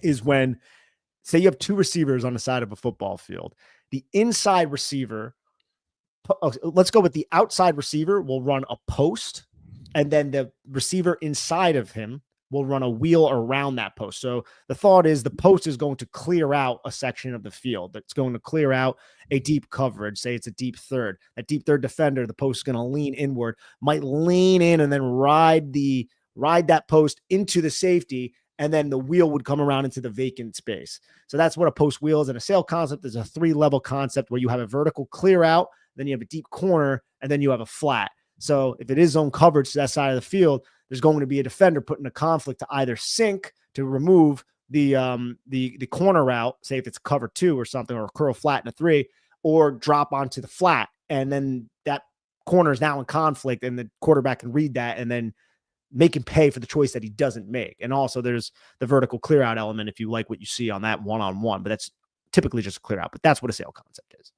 is when, say, you have two receivers on the side of a football field. The inside receiver, let's go with the outside receiver, will run a post, and then the receiver inside of him will run a wheel around that post. So the thought is the post is going to clear out a section of the field. That's going to clear out a deep coverage. Say it's a deep third. That deep third defender, the post is going to lean inward, might lean in and then ride that post into the safety, and then the wheel would come around into the vacant space. So that's what a post wheel is. And a sail concept is a 3-level concept where you have a vertical clear out, then you have a deep corner, and then you have a flat. So if it is zone coverage to that side of the field, there's going to be a defender put in a conflict to either sink to remove the corner route, say if it's cover 2 or something, or curl flat in a 3, or drop onto the flat. And then that corner is now in conflict, and the quarterback can read that and then make him pay for the choice that he doesn't make. And also there's the vertical clear out element if you like what you see on that one-on-one, but that's typically just a clear out. But that's what a sail concept is.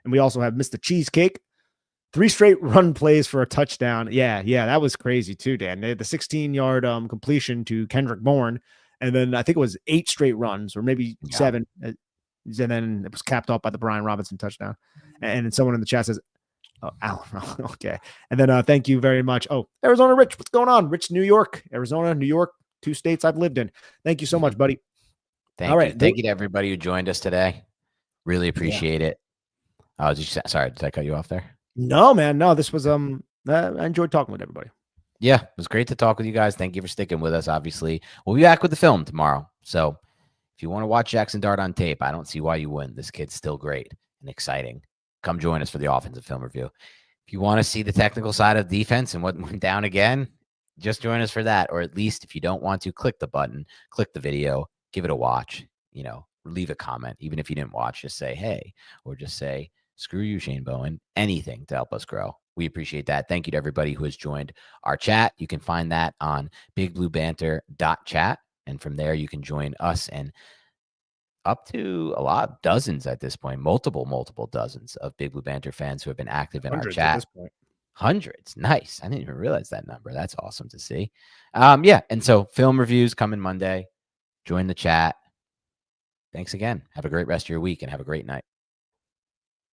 And we also have Mr. Cheesecake. 3 straight run plays for a touchdown. Yeah, that was crazy too, Dan. They had the 16-yard completion to Kendrick Bourne, and then I think it was 8 straight runs, or maybe 7, and then it was capped off by the Brian Robinson touchdown. And then someone in the chat says, "Oh, Alan, okay." And then thank you very much. Oh, Arizona Rich, what's going on? Rich, New York, Arizona, New York, 2 states I've lived in. Thank you so much, buddy.
All right, thank you to everybody who joined us today. Really appreciate it. Oh, sorry, did I cut you off there?
No, man. No, this was I enjoyed talking with everybody.
Yeah, it was great to talk with you guys. Thank you for sticking with us. Obviously, we'll be back with the film tomorrow. So if you want to watch Jaxson Dart on tape, I don't see why you wouldn't. This kid's still great and exciting. Come join us for the offensive film review. If you want to see the technical side of defense and what went down again, just join us for that. Or at least if you don't want to, click the button, click the video, give it a watch, leave a comment. Even if you didn't watch, just say, hey, or just say, screw you, Shane Bowen, anything to help us grow. We appreciate that. Thank you to everybody who has joined our chat. You can find that on BigBlueBanter.chat. And from there, you can join us and up to dozens at this point, multiple dozens of Big Blue Banter fans who have been active in our chat. At this point. Hundreds. Nice. I didn't even realize that number. That's awesome to see. Yeah. And so film reviews coming Monday. Join the chat. Thanks again. Have a great rest of your week and have a great night.